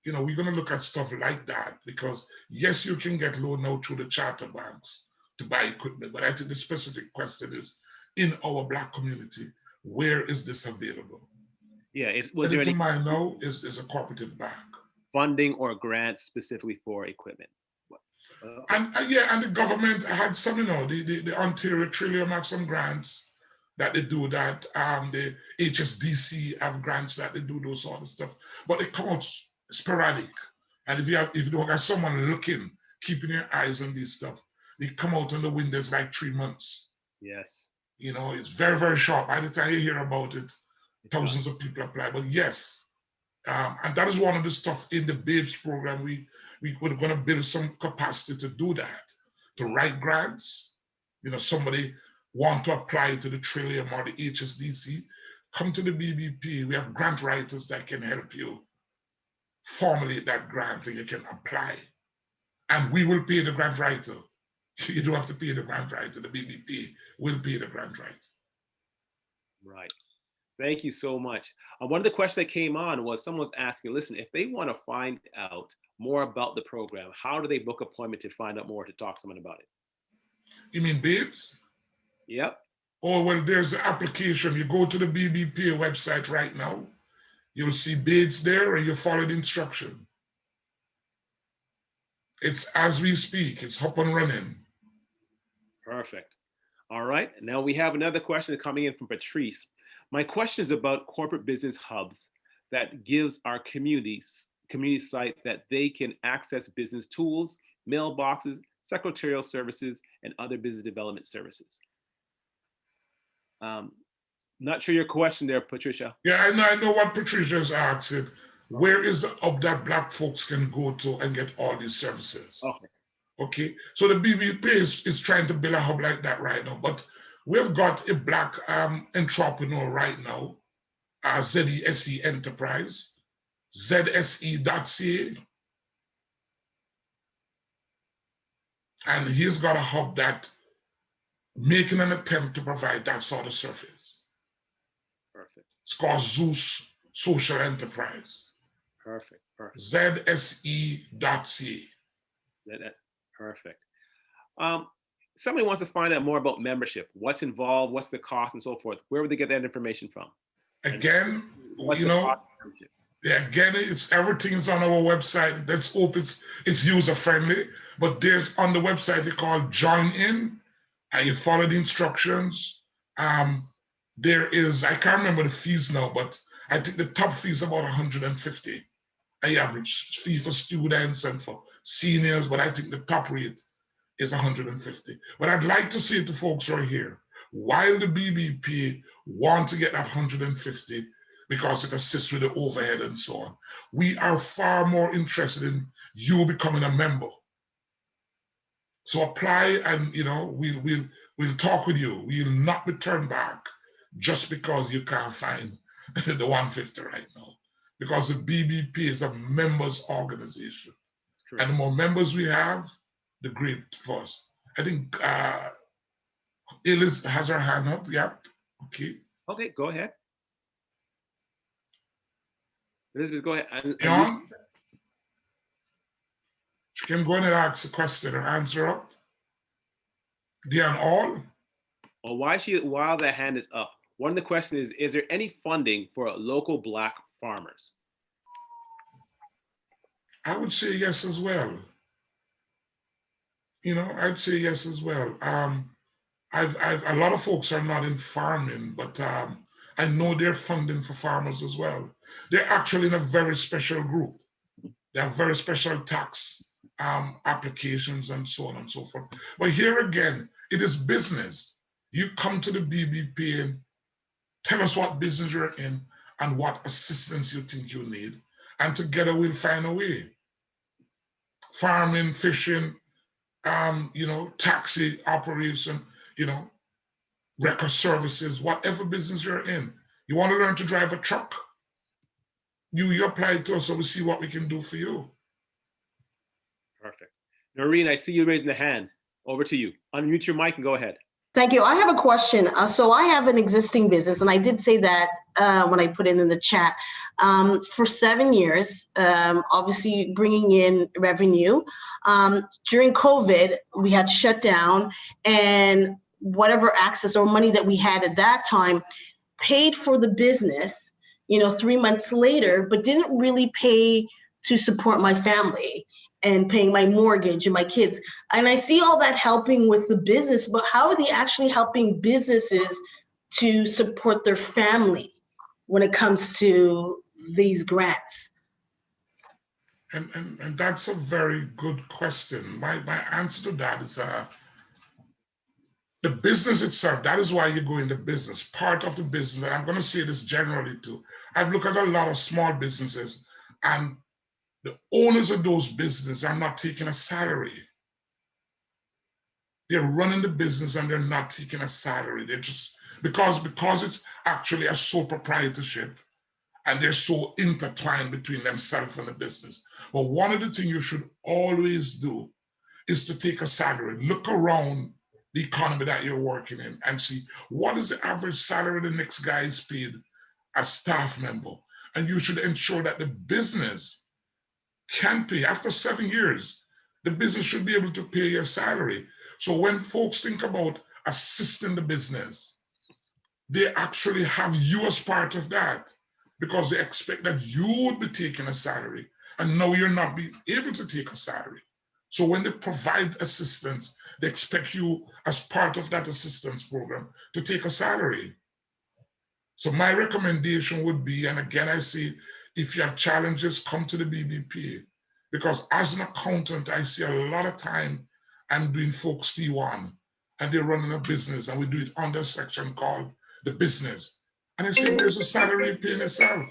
we're going to look at stuff like that, because yes, you can get loan now through the charter banks to buy equipment. But I think the specific question is, in our Black community, where is this available? Yeah, was there any mine now is a cooperative bank. funding or grants specifically for equipment? And the government had some, the Ontario Trillium have some grants that they do that. The HSDC have grants that they do those sort of stuff, but they come out sporadic. And if you don't have someone looking, keeping your eyes on this stuff, they come out on the windows like 3 months. Yes. It's very, very short. By the time you hear about it, thousands of people apply. But yes, and that is one of the stuff in the BABES program. We're going to build some capacity to do that, to write grants. Somebody want to apply to the Trillium or the HSDC, come to the BBP. We have grant writers that can help you formulate that grant, and you can apply. And we will pay the grant writer. You don't have to pay the grant writer. The BBP will pay the grant writer. Right. Thank you so much. One of the questions that came on was someone was asking, listen, if they want to find out more about the program, how do they book an appointment to find out more, to talk to someone about it? You mean BABES? Yep. Oh, well, there's an application. You go to the BBP website right now. You'll see BABES there, and you follow the instruction. It's as we speak. It's up and running. Perfect. All right. Now we have another question coming in from Patrice. My question is about corporate business hubs that gives our community site that they can access business tools, mailboxes, secretarial services, and other business development services. Not sure your question there, Patricia. Yeah, I know what Patricia is asking. Where is the hub that Black folks can go to and get all these services? Okay. So the BBP is trying to build a hub like that right now, but we've got a Black entrepreneur right now, ZESE Enterprise, zse.ca. And he's got a hub that making an attempt to provide that sort of service. Perfect. It's called Zeus Social Enterprise. Perfect. zse.ca. Perfect. Somebody wants to find out more about membership. What's involved? What's the cost, and so forth? Where would they get that information from? Again, it's everything's on our website. That's open. It's user friendly. But there's on the website they call Join In, and you follow the instructions. There is, I can't remember the fees now, but I think the top fee is about 150. The average fee for students and for seniors, but I think the top rate is 150. But I'd like to say to folks right here, while the BBP want to get that 150 because it assists with the overhead and so on, we are far more interested in you becoming a member. So apply, and we'll talk with you. We'll not be turned back just because you can't find the 150 right now. Because the BBP is a members organization. And the more members we have, the great for us. I think Elis has her hand up. Yep. Okay. Okay, go ahead. Elizabeth, go ahead. Dion? She can go in and ask a question or answer up. Dion All? Well, while that hand is up, one of the questions is there any funding for local Black farmers? I would say yes as well. I'd say yes as well. I've a lot of folks are not in farming, but I know they're funding for farmers as well. They're actually in a very special group. They have very special tax applications and so on and so forth. But here again, it is business. You come to the BBP and tell us what business you're in and what assistance you think you need, and together we'll find a way. Farming, fishing, taxi operation, you know, record services, whatever business you're in. You want to learn to drive a truck? You apply to us, so we see what we can do for you. Perfect. Noreen, I see you raising the hand. Over to you. Unmute your mic and go ahead. Thank you. I have a question. So I have an existing business, and I did say that when I put it in the chat. For 7 years, obviously bringing in revenue. During COVID, we had shut down, and whatever access or money that we had at that time paid for the business, 3 months later, but didn't really pay to support my family and paying my mortgage and my kids. And I see all that helping with the business, but how are they actually helping businesses to support their family when it comes to these grants? And that's a very good question. My answer to that is the business itself. That is why you go into business. Part of the business, and I'm going to say this generally too. I've looked at a lot of small businesses, and the owners of those businesses are not taking a salary. They're running the business and they're not taking a salary. They're just because it's actually a sole proprietorship, and they're so intertwined between themselves and the business. But one of the things you should always do is to take a salary. Look around the economy that you're working in and see what is the average salary the next guy is paid as staff member. And you should ensure that the business can pay. After 7 years, the business should be able to pay your salary. So when folks think about assisting the business, they actually have you as part of that, because they expect that you would be taking a salary, and now you're not being able to take a salary. So when they provide assistance, they expect you as part of that assistance program to take a salary. So my recommendation would be, and again, I say, if you have challenges, come to the BBP, because as an accountant, I see a lot of time I'm doing folks T1, and they're running a business, and we do it under a section called the business. And I say, where's the salary you're paying yourself?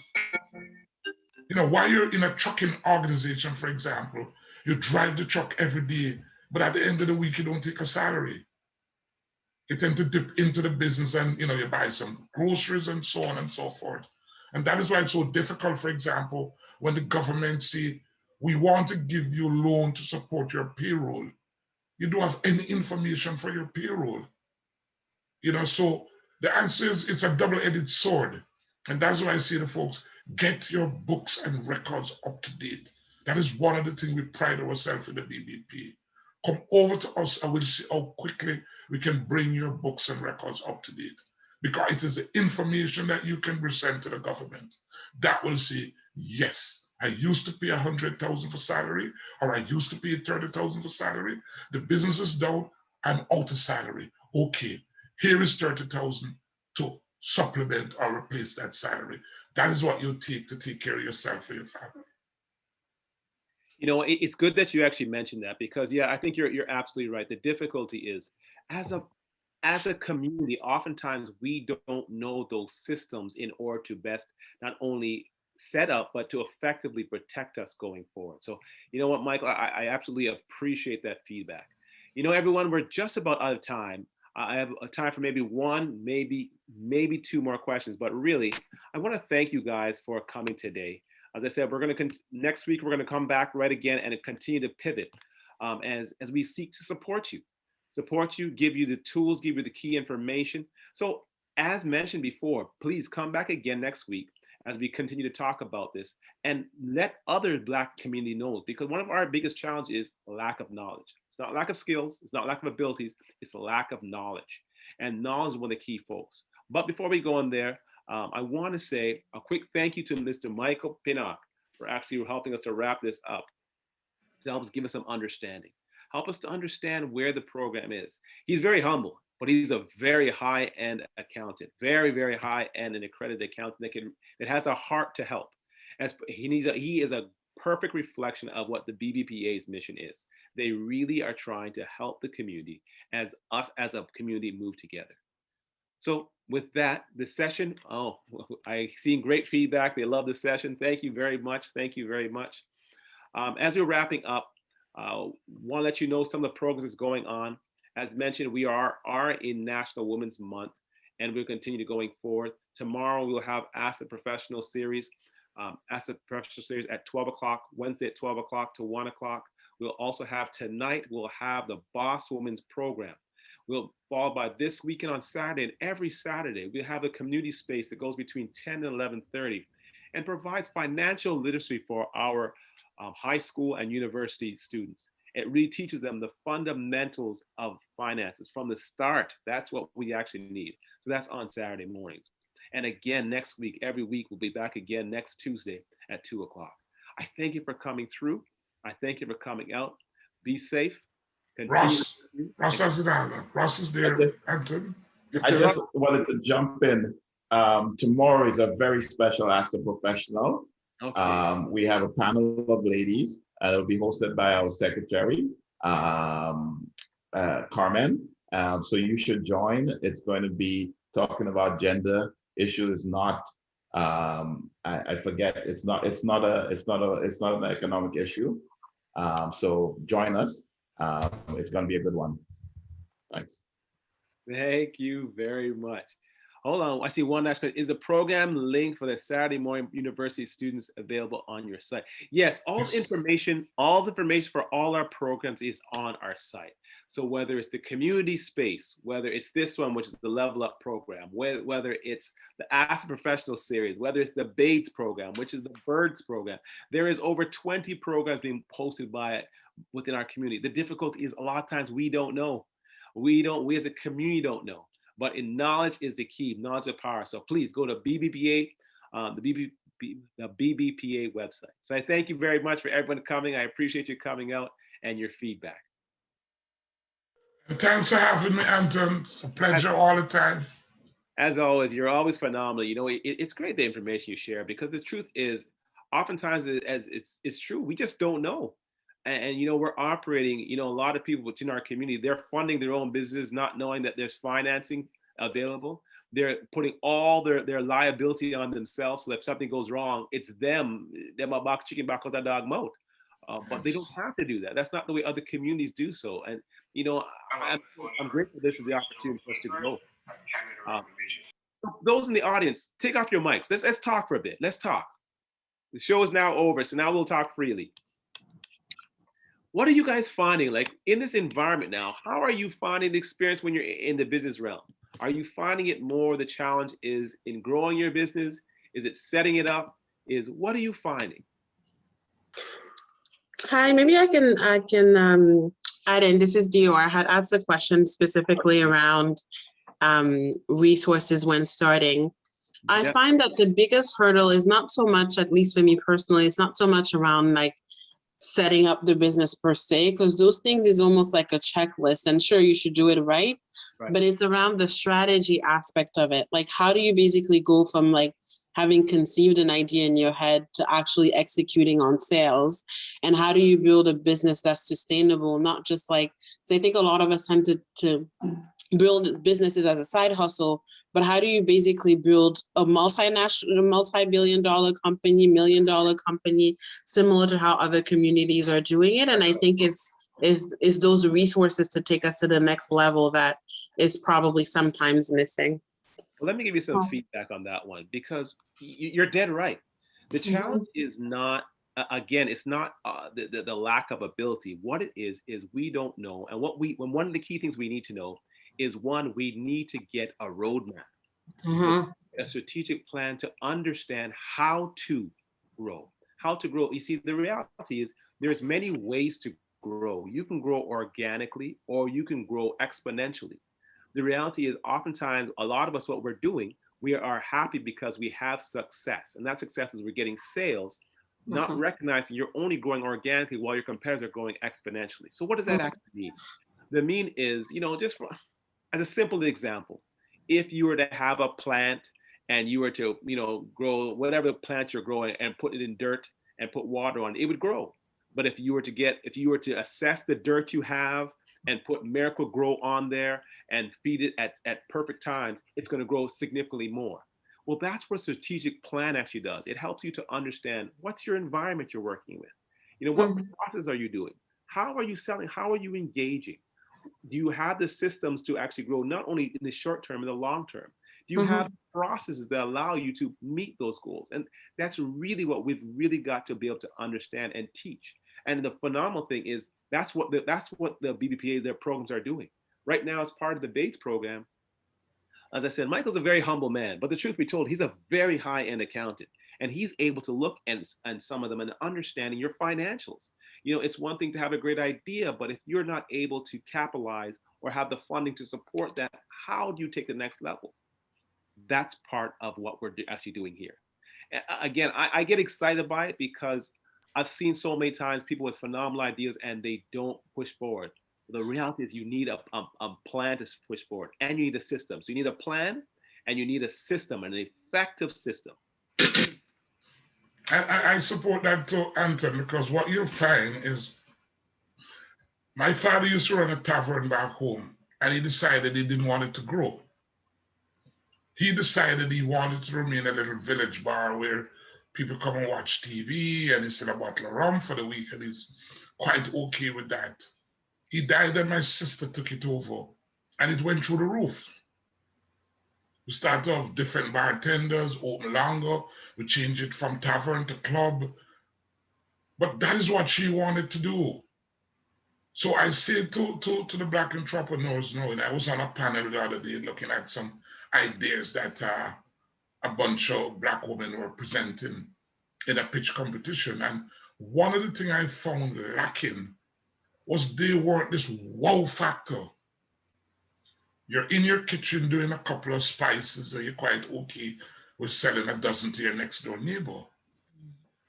While you're in a trucking organization, for example, you drive the truck every day, but at the end of the week, you don't take a salary. You tend to dip into the business and, you buy some groceries and so on and so forth. And that is why it's so difficult, for example, when the government say, we want to give you a loan to support your payroll. You don't have any information for your payroll. So the answer is it's a double-edged sword. And that's why I say to folks, get your books and records up to date. That is one of the things we pride ourselves in the BBP. Come over to us and we'll see how quickly we can bring your books and records up to date. Because it is the information that you can present to the government that will say, yes, I used to pay 100,000 for salary, or I used to pay 30,000 for salary. The business is down, I'm out of salary. Okay, here is 30,000 to supplement or replace that salary. That is what you take to take care of yourself and your family. It's good that you actually mentioned that, because yeah, I think you're absolutely right. The difficulty is, as a community, oftentimes we don't know those systems in order to best not only set up, but to effectively protect us going forward. So you know what, Michael, I absolutely appreciate that feedback. Everyone, we're just about out of time. I have a time for maybe one, maybe two more questions, but really, I want to thank you guys for coming today. As I said, next week, we're going to come back right again and continue to pivot as we seek to support you, give you the tools, give you the key information. So as mentioned before, please come back again next week as we continue to talk about this and let other Black community know, because one of our biggest challenges is lack of knowledge. It's not lack of skills, it's not lack of abilities, it's a lack of knowledge. And knowledge is one of the key folks. But before we go on there, I want to say a quick thank you to Mr. Michael Pinnock for actually helping us to wrap this up, to help us give us some understanding. help us to understand where the program is. He's very humble, but he's a very high-end accountant, very, very high-end and accredited accountant that has a heart to help. He is a perfect reflection of what the BBPA's mission is. They really are trying to help the community as us as a community move together. So with that, the session, oh, I seen great feedback. They love the session. Thank you very much. Thank you very much. As we're wrapping up, want to let you know some of the programs that's going on. As mentioned, we are in National Women's Month, and we'll continue going forward. Tomorrow we'll have Asset Professional Series, at 12 o'clock, Wednesday at 12 o'clock to 1 o'clock. We'll also have tonight, we'll have the Boss Women's Program. We'll follow by this weekend on Saturday, and every Saturday we'll have a community space that goes between 10 and 11:30 and provides financial literacy for our high school and university students. It really teaches them the fundamentals of finances from the start. That's what we actually need. So that's on Saturday mornings. And again, next week, every week, we'll be back again next Tuesday at 2 o'clock. I thank you for coming through. I thank you for coming out. Be safe. Ross is there, Anton. I just wanted to jump in. Tomorrow is a very special Asset Professional. Okay. We have a panel of ladies. It'll be hosted by our secretary, Carmen. So you should join. It's going to be talking about gender issues. Not, I forget. It's not an economic issue. So join us. It's going to be a good one. Thanks. Thank you very much. Hold on, I see one last question. Is the program link for the Saturday morning university students available on your site? Yes, all the information for all our programs is on our site. So whether it's the community space, whether it's this one, which is the Level Up program, whether it's the Ask Professional series, whether it's the Bates program, which is the Birds program, there is over 20 programs being posted within our community. The difficulty is a lot of times we don't know. We as a community don't know. But in knowledge is the key, knowledge of power. So please go to BBPA, the BBPA website. So I thank you very much for everyone coming. I appreciate you coming out and your feedback. And thanks for having me, Anton. It's a pleasure all the time. As always, you're always phenomenal. You know, it's great the information you share, because the truth is, oftentimes, as it's true, we just don't know. And you know, we're operating, you know, a lot of people within our community, they're funding their own business, not knowing that there's financing available. They're putting all their liability on themselves. So if something goes wrong, it's them a box chicken back on the dog mouth. But they don't have to do that. That's not the way other communities do so. And, you know, I'm grateful this is the opportunity for us to grow. Those in the audience, take off your mics. Let's talk for a bit. Let's talk. The show is now over, so now we'll talk freely. What are you guys finding, like in this environment now? How are you finding the experience when you're in the business realm? Are you finding it more the challenge is in growing your business? Is it setting it up? What are you finding? Hi, maybe I can add in. This is Dior. I had asked a question specifically around resources when starting. I find that the biggest hurdle is not so much, at least for me personally, it's not so much around like setting up the business per se, because those things is almost like a checklist, and sure, you should do it right, but it's around the strategy aspect of it. Like, how do you basically go from like having conceived an idea in your head to actually executing on sales? And how do you build a business that's sustainable? Not just like, so I think a lot of us tend to build businesses as a side hustle, but how do you basically build a multi-billion-dollar company, million-dollar company, similar to how other communities are doing it? And I think is those resources to take us to the next level that is probably sometimes missing. Well, let me give you some feedback on that one, because you're dead right. The challenge is not, again, it's not the lack of ability. What it is we don't know. And one of the key things we need to know is, one, we need to get a roadmap, a strategic plan to understand how to grow. You see, the reality is there's many ways to grow. You can grow organically or you can grow exponentially. The reality is oftentimes a lot of us, what we're doing, we are happy because we have success. And that success is we're getting sales, not recognizing you're only growing organically while your competitors are growing exponentially. So what does that actually mean? The mean is, just as a simple example, if you were to have a plant and you were to, grow whatever plant you're growing and put it in dirt and put water on it, it would grow. But if you were to assess the dirt you have and put Miracle Grow on there and feed it at perfect times, it's going to grow significantly more. Well, that's what a strategic plan actually does. It helps you to understand what's your environment you're working with. What process are you doing? How are you selling? How are you engaging? Do you have the systems to actually grow not only in the short term, in the long term? Do you have processes that allow you to meet those goals? And that's really what we've really got to be able to understand and teach. And the phenomenal thing is that's what the BBPA, their programs are doing. Right now, as part of the Bates program, as I said, Michael's a very humble man, but the truth be told, he's a very high-end accountant. And he's able to look and some of them and understanding your financials. It's one thing to have a great idea, but if you're not able to capitalize or have the funding to support that, how do you take the next level? That's part of what we're actually doing here. Again, I get excited by it because I've seen so many times people with phenomenal ideas and they don't push forward. The reality is you need a plan to push forward, and you need a system. So you need a plan and you need a system, an effective system. I support that too, Anton, because what you'll find is my father used to run a tavern back home, and he decided he didn't want it to grow. He decided he wanted to remain a little village bar where people come and watch TV and he sell a bottle of rum for the week, and he's quite okay with that. He died and my sister took it over, and it went through the roof. We started off different bartenders, open longer. We changed it from tavern to club. But that is what she wanted to do. So I say to the Black entrepreneurs, and I was on a panel the other day looking at some ideas that a bunch of Black women were presenting in a pitch competition. And one of the things I found lacking was they weren't this wow factor. You're in your kitchen doing a couple of spices, and you're quite okay with selling a dozen to your next door neighbor.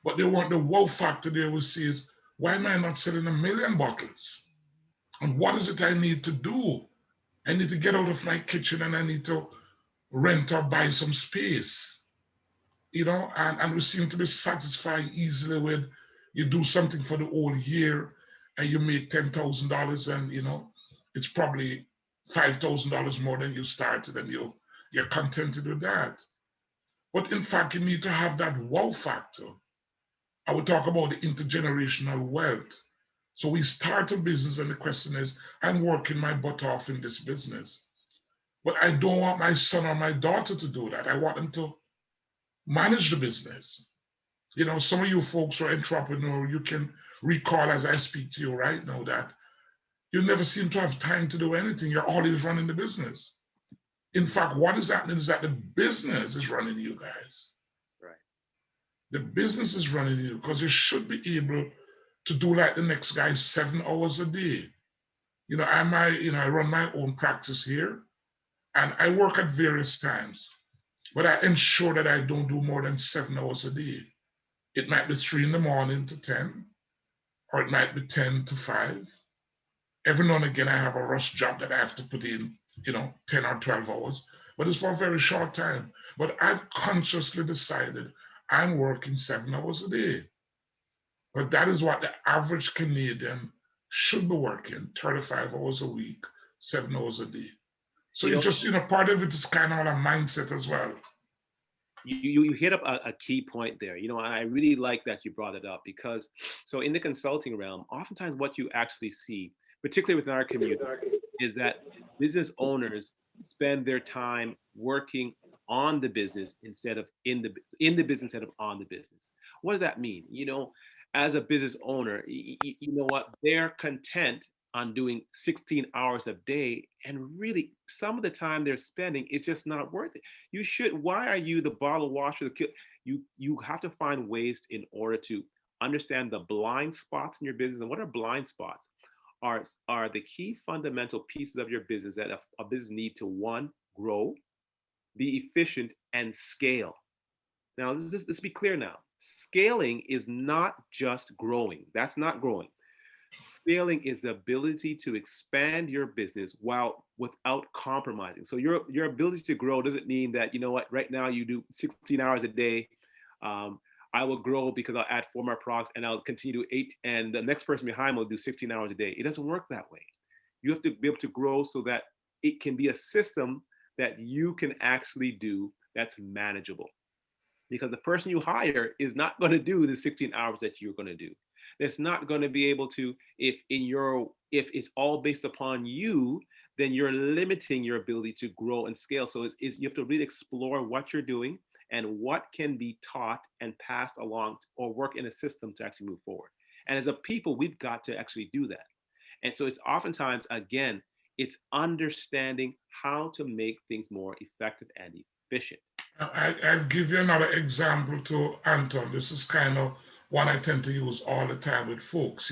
But they weren't the wow factor. They would say is, why am I not selling 1 million bottles? And what is it I need to do? I need to get out of my kitchen and I need to rent or buy some space. And we seem to be satisfied easily with you do something for the whole year and you make $10,000 and it's probably $5,000 more than you started, and you're contented with that. But in fact, you need to have that wow factor. I would talk about the intergenerational wealth. So we start a business and the question is, I'm working my butt off in this business, but I don't want my son or my daughter to do that. I want them to manage the business. Some of you folks are entrepreneurs, you can recall as I speak to you right now that you never seem to have time to do anything. You're always running the business. In fact, what is happening is that the business is running you guys. Right. The business is running you because you should be able to do like the next guy 7 hours a day. I run my own practice here and I work at various times, but I ensure that I don't do more than 7 hours a day. It might be 3 in the morning to 10, or it might be 10 to 5. Every now and again, I have a rush job that I have to put in, 10 or 12 hours, but it's for a very short time. But I've consciously decided I'm working 7 hours a day. But that is what the average Canadian should be working, 35 hours a week, 7 hours a day. So part of it is kind of a mindset as well. You hit up a key point there. I really like that you brought it up because so in the consulting realm, oftentimes what you actually see, particularly within our community, is that business owners spend their time working on the business instead of in the business instead of on the business. What does that mean? As a business owner, you know what? They're content on doing 16 hours a day, and really some of the time they're spending, it's just not worth it. Why are you the bottle washer? You have to find ways in order to understand the blind spots in your business. And what are blind spots? Are the key fundamental pieces of your business that a business need to, one, grow, be efficient, and scale. Now, let's be clear now. Scaling is not just growing. That's not growing. Scaling is the ability to expand your business without compromising. So your ability to grow doesn't mean that, you know what, right now you do 16 hours a day. I will grow because I'll add 4 more products and I'll continue to 8, and the next person behind will do 16 hours a day. It doesn't work that way. You have to be able to grow so that it can be a system that you can actually do that's manageable. Because the person you hire is not going to do the 16 hours that you're going to do. It's not going to be able to, if it's all based upon you, then you're limiting your ability to grow and scale. So you have to really explore what you're doing and what can be taught and passed along or work in a system to actually move forward. And as a people, we've got to actually do that. And so it's oftentimes, again, it's understanding how to make things more effective and efficient. I'll give you another example to Anton. This is kind of one I tend to use all the time with folks.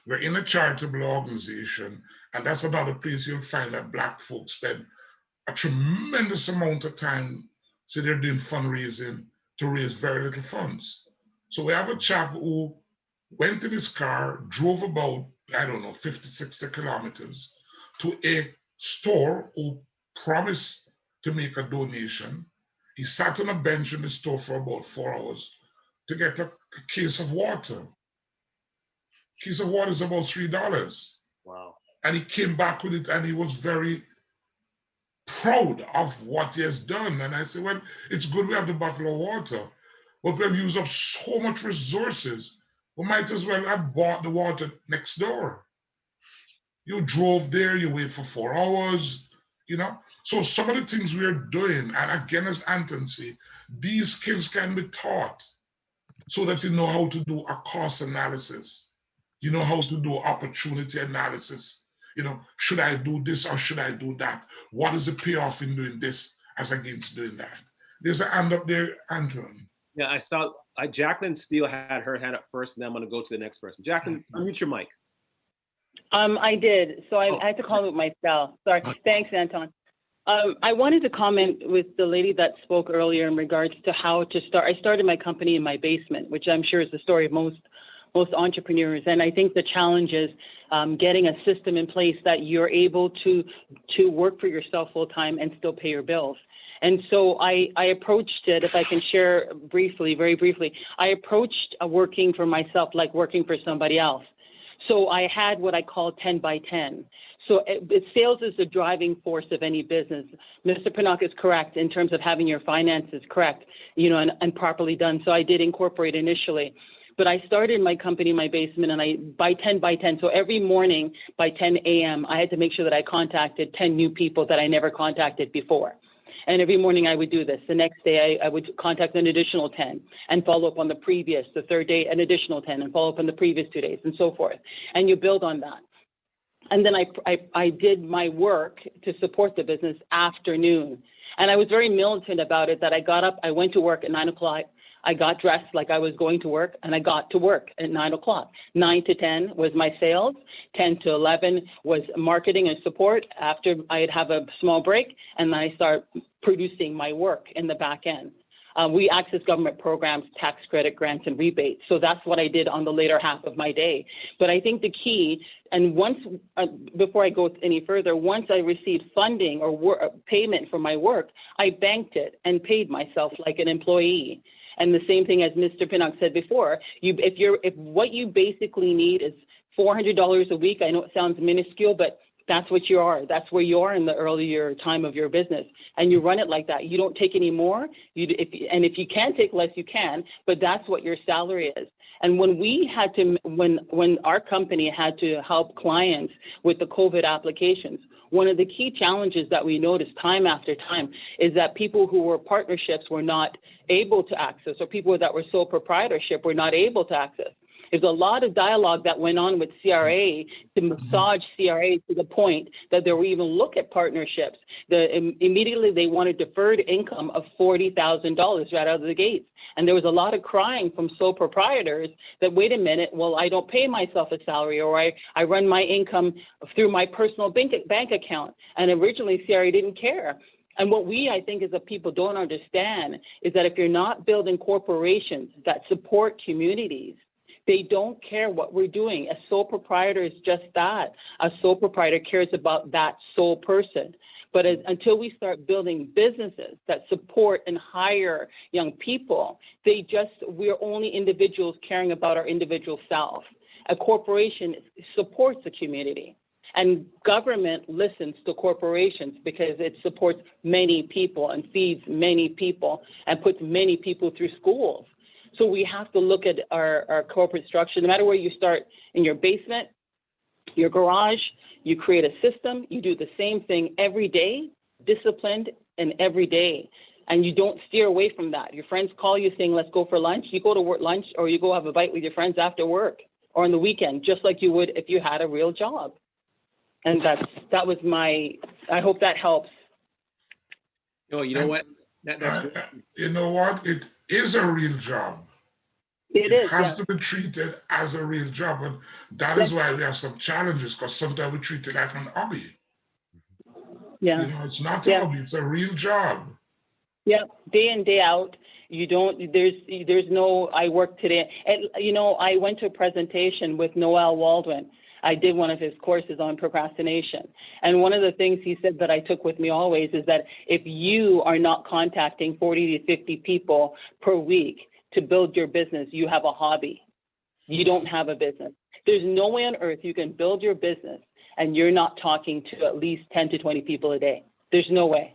We're in a charitable organization, and that's another place you'll find that Black folks spend a tremendous amount of time. So they're doing fundraising to raise very little funds. So we have a chap who went in his car, drove about, 50, 60 kilometers to a store who promised to make a donation. He sat on a bench in the store for about 4 hours to get a case of water. Case of water is about $3. Wow. And he came back with it, and he was very proud of what he has done. And I said, well, it's good we have the bottle of water, but we have used up so much resources. We might as well have bought the water next door. You drove there, you wait for 4 hours, So some of the things we're doing, and again, as Anton said, these skills can be taught so that you know how to do a cost analysis. You know how to do opportunity analysis. Should I do this or should I do that? What is the payoff in doing this as against doing that? There's a hand up there, Anton. Yeah, I saw Jacqueline Steele had her hand up first, and then I'm going to go to the next person. Jacqueline, unmute your mic. I did. So I had to comment myself. Sorry. Thanks, Anton. I wanted to comment with the lady that spoke earlier in regards to how to start. I started my company in my basement, which I'm sure is the story of most entrepreneurs. And I think the challenge is getting a system in place that you're able to work for yourself full time and still pay your bills. And so I approached it, if I can share very briefly, I approached working for myself like working for somebody else. So I had what I call 10 by 10. So sales is the driving force of any business. Mr. Pinnock is correct in terms of having your finances correct, and properly done. So I did incorporate initially. But I started my company in my basement, and by 10 by 10. So every morning by 10 a.m., I had to make sure that I contacted 10 new people that I never contacted before. And every morning I would do this. The next day I would contact an additional 10 and follow up on the previous. The third day, an additional 10 and follow up on the previous 2 days and so forth. And you build on that. And then I did my work to support the business afternoon. And I was very militant about it, that I got up, I went to work at 9 o'clock. I got dressed like I was going to work, and I got to work at 9 o'clock. 9 to 10 was my sales. 10 to 11 was marketing and support. After I'd have a small break, and then I start producing my work in the back end. We access government programs, tax credit, grants, and rebates. So that's what I did on the later half of my day. But I think the key, and before I go any further, once I received funding or payment for my work, I banked it and paid myself like an employee. And the same thing as Mr. Pinnock said before, if what you basically need is $400 a week, I know it sounds minuscule, but that's what you are. That's where you are in the earlier time of your business. And you run it like that. You don't take any more. If you can take less, you can, but that's what your salary is. And when our company had to help clients with the COVID applications, one of the key challenges that we noticed time after time is that people who were partnerships were not able to access, or people that were sole proprietorship were not able to access. There's a lot of dialogue that went on with CRA to massage CRA to the point that they were even look at partnerships. Immediately they wanted deferred income of $40,000 right out of the gates. And there was a lot of crying from sole proprietors that, wait a minute, well, I don't pay myself a salary, or I run my income through my personal bank account. And originally CRA didn't care. And what we, I think, as a people don't understand is that if you're not building corporations that support communities, they don't care what we're doing. A sole proprietor is just that. A sole proprietor cares about that sole person. But until we start building businesses that support and hire young people, we're only individuals caring about our individual self. A corporation supports the community. And government listens to corporations because it supports many people and feeds many people and puts many people through schools. So we have to look at our corporate structure, no matter where you start, in your basement, your garage, you create a system, you do the same thing every day, disciplined and every day. And you don't steer away from that. Your friends call you saying, let's go for lunch. You go to work lunch, or you go have a bite with your friends after work or on the weekend, just like you would if you had a real job. And that was I hope that helps. Oh, you know what? That's great. You know what? It is a real job. It is, has yeah. to be treated as a real job. And that is why we have some challenges, because sometimes we treat it like an hobby. Yeah. You know, it's not a hobby, it's a real job. Yeah, day in, day out. You don't, there's no, I work today. And, you know, I went to a presentation with Noel Waldwin. I did one of his courses on procrastination. And one of the things he said that I took with me always is that if you are not contacting 40 to 50 people per week to build your business, you have a hobby. You don't have a business. There's no way on earth you can build your business and you're not talking to at least 10 to 20 people a day. There's no way.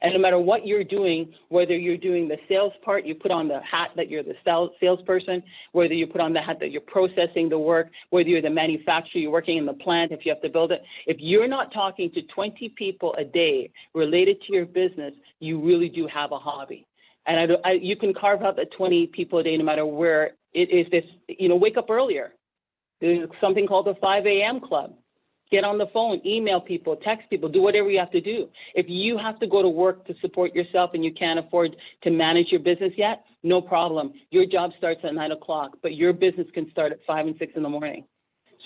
And no matter what you're doing, whether you're doing the sales part, you put on the hat that you're the salesperson, whether you put on the hat that you're processing the work, whether you're the manufacturer, you're working in the plant, if you have to build it, if you're not talking to 20 people a day related to your business, you really do have a hobby. And you can carve out the 20 people a day, no matter where it is. This, you know, wake up earlier. There's something called the 5 a.m. club. Get on the phone, email people, text people, do whatever you have to do. If you have to go to work to support yourself and you can't afford to manage your business yet, no problem. Your job starts at 9 o'clock, but your business can start at 5 and 6 in the morning.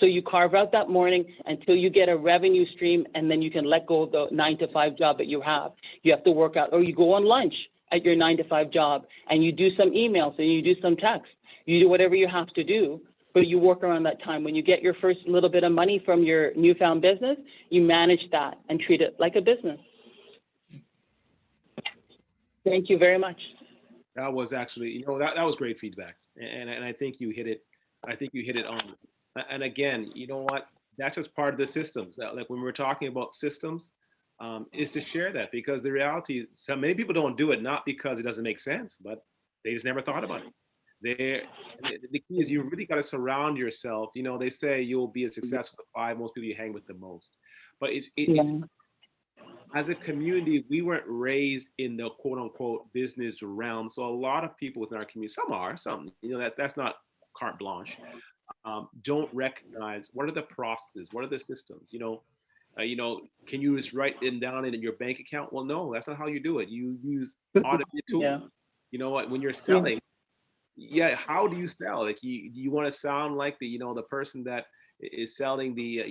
So you carve out that morning until you get a revenue stream, and then you can let go of the 9 to 5 job that you have. You have to work out, or you go on lunch at your 9 to 5 job, and you do some emails and you do some texts. You do whatever you have to do, but you work around that time. When you get your first little bit of money from your newfound business, you manage that and treat it like a business. Thank you very much. That was actually, you know, that was great feedback. And I think you hit it. I think you hit it on. And again, you know what? That's just part of the systems. Like when we're talking about systems, is to share that, because the reality is many people don't do it, not because it doesn't make sense, but they just never thought about it. The key is you really got to surround yourself. You know, they say you'll be a success with the 5 most people you hang with the most. But it's as a community, we weren't raised in the quote unquote business realm. So a lot of people within our community, some, you know, that's not carte blanche, don't recognize what are the processes, what are the systems, you know, can you just write them down in your bank account? Well, no, that's not how you do it. You use automated tools. Yeah. You know what, when you're selling, how do you sell? Like you want to sound like the person that is selling the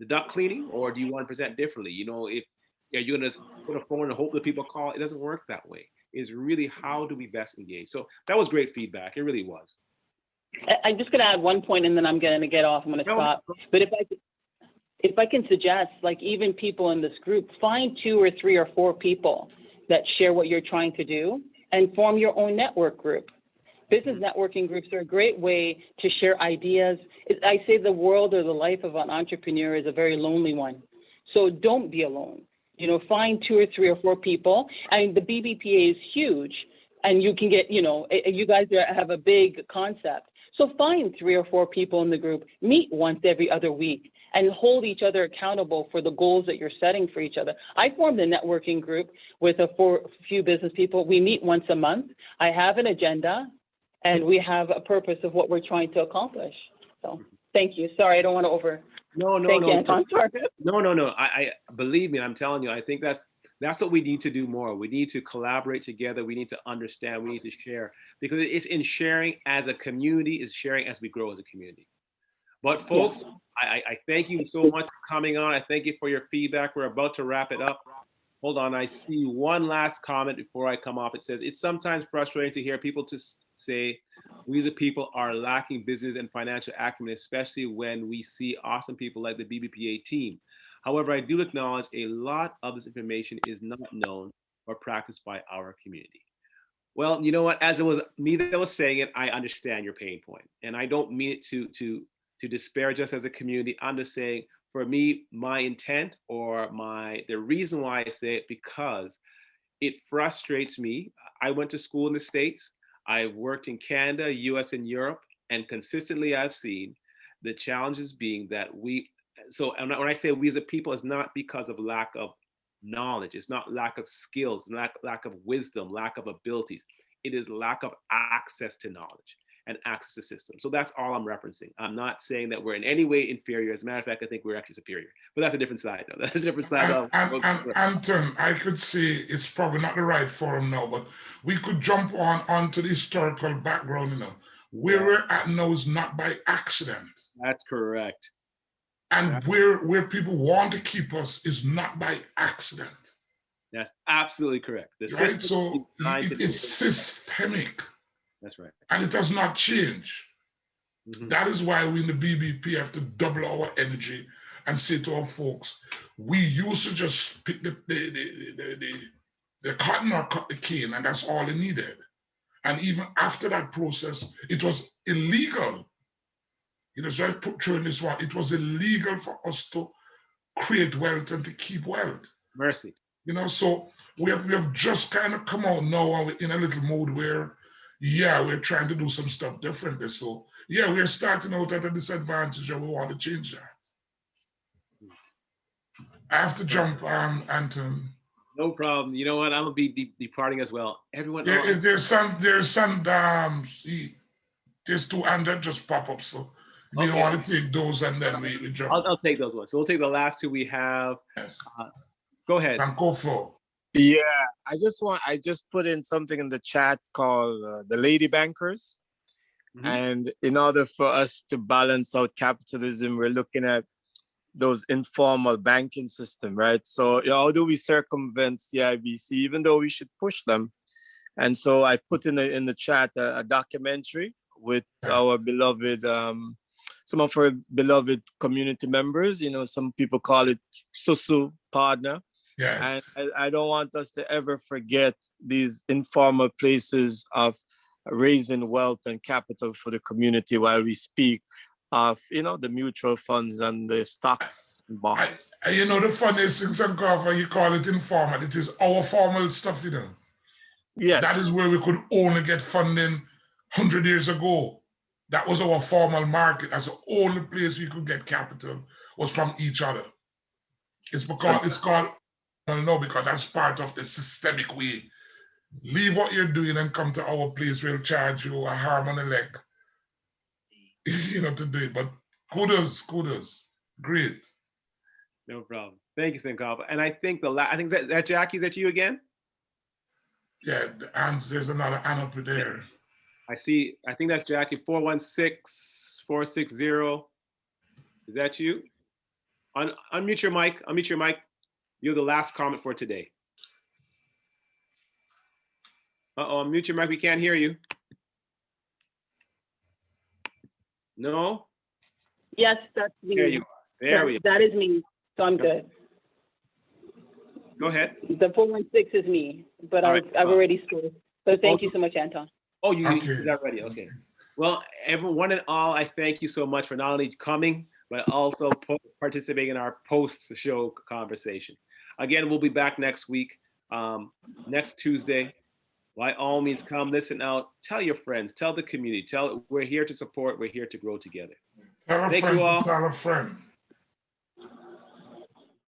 duct cleaning, or do you want to present differently? You know, if you're gonna put a phone and hope that people call, it doesn't work that way. It's really how do we best engage. So that was great feedback. It really was. I'm just gonna add one point and then I'm gonna get off. I'm gonna stop. But if I can suggest, like even people in this group, find 2 or 3 or 4 people that share what you're trying to do, and form your own network group. Business networking groups are a great way to share ideas. I say the world or the life of an entrepreneur is a very lonely one. So don't be alone. You know, find 2 or 3 or 4 people. I mean, the BBPA is huge, and you can get, you know, you guys have a big concept. So find 3 or 4 people in the group, meet once every other week, and hold each other accountable for the goals that you're setting for each other. I formed a networking group with a few business people. We meet once a month. I have an agenda, and we have a purpose of what we're trying to accomplish. So thank you. Sorry, I don't want to over. No. Anton, sorry. No. I believe me, I'm telling you, I think that's what we need to do more. We need to collaborate together. We need to understand. We need to share, because it's in sharing as a community, is sharing as we grow as a community. But folks, I thank you so much for coming on. I thank you for your feedback. We're about to wrap it up. Hold on, I see one last comment before I come off. It says, it's sometimes frustrating to hear people to say, we the people are lacking business and financial acumen, especially when we see awesome people like the BBPA team. However, I do acknowledge a lot of this information is not known or practiced by our community. Well, you know what? As it was me that was saying it, I understand your pain point, and I don't mean it to disparage us as a community. I'm just saying, for me, my intent or the reason why I say it, because it frustrates me. I went to school in the States. I've worked in Canada, US, and Europe, and consistently I've seen the challenges being that when I say we as a people, it's not because of lack of knowledge, it's not lack of skills, lack of wisdom, lack of abilities. It is lack of access to knowledge and access to systems. So that's all I'm referencing. I'm not saying that we're in any way inferior. As a matter of fact, I think we're actually superior. But that's a different side, though. That's a different side of. Anton, I could say it's probably not the right forum now, but we could jump onto the historical background. Where we're at now is not by accident. That's correct. And where people want to keep us is not by accident. That's absolutely correct. Right? So it is systemic. That's right. And it does not change. Mm-hmm. That is why we in the BBP have to double our energy and say to our folks, we used to just pick the cotton or cut the cane, and that's all it needed. And even after that process, it was illegal. So I put through in this one, it was illegal for us to create wealth and to keep wealth. Mercy. So we have just kind of come out now and we're in a little mode where, we're trying to do some stuff differently. So we're starting out at a disadvantage and we want to change that. I have to jump, Anton. No problem. You know what? I'm gonna be departing as well. Everyone. There's two and that just pop up. So we want to take those and then we jump. I'll take those ones. So we'll take the last two we have. Yes. Go ahead. And go for. Yeah, I just put in something in the chat called the Lady Bankers. Mm-hmm. And in order for us to balance out capitalism, we're looking at those informal banking system, right? So how do we circumvent CIBC, even though we should push them? And so I put in the chat a documentary with our beloved, some of our beloved community members. Some people call it Susu partner. Yes. And I don't want us to ever forget these informal places of raising wealth and capital for the community while we speak of, the mutual funds and the stocks and bonds. The funniest thing, Sankofa, you call it informal. It is our formal stuff, Yes. That is where we could only get funding 100 years ago. That was our formal market. That's the only place we could get capital was from each other. It's called because that's part of the systemic way. Leave what you're doing and come to our place. We'll charge you a arm and a leg, to do it. But kudos, great. No problem. Thank you, Sankofa. And I think I think that Jackie, is that you again? Yeah, and there's another hand up there. I see. I think that's Jackie. 416-460. Is that you? Unmute your mic. Unmute your mic. You're the last comment for today. Unmute your mic. We can't hear you. No? Yes, that's me. There you are. There we are. That is me. So I'm good. Go ahead. The 416 is me, but I've already scored. So thank you so much, Anton. Oh, you did that already. Okay. Well, everyone and all, I thank you so much for not only coming, but also participating in our post-show conversation. Again, we'll be back next week, next Tuesday. By all means, come listen out. Tell your friends. Tell the community. We're here to support. We're here to grow together. Tell a friend to tell a friend.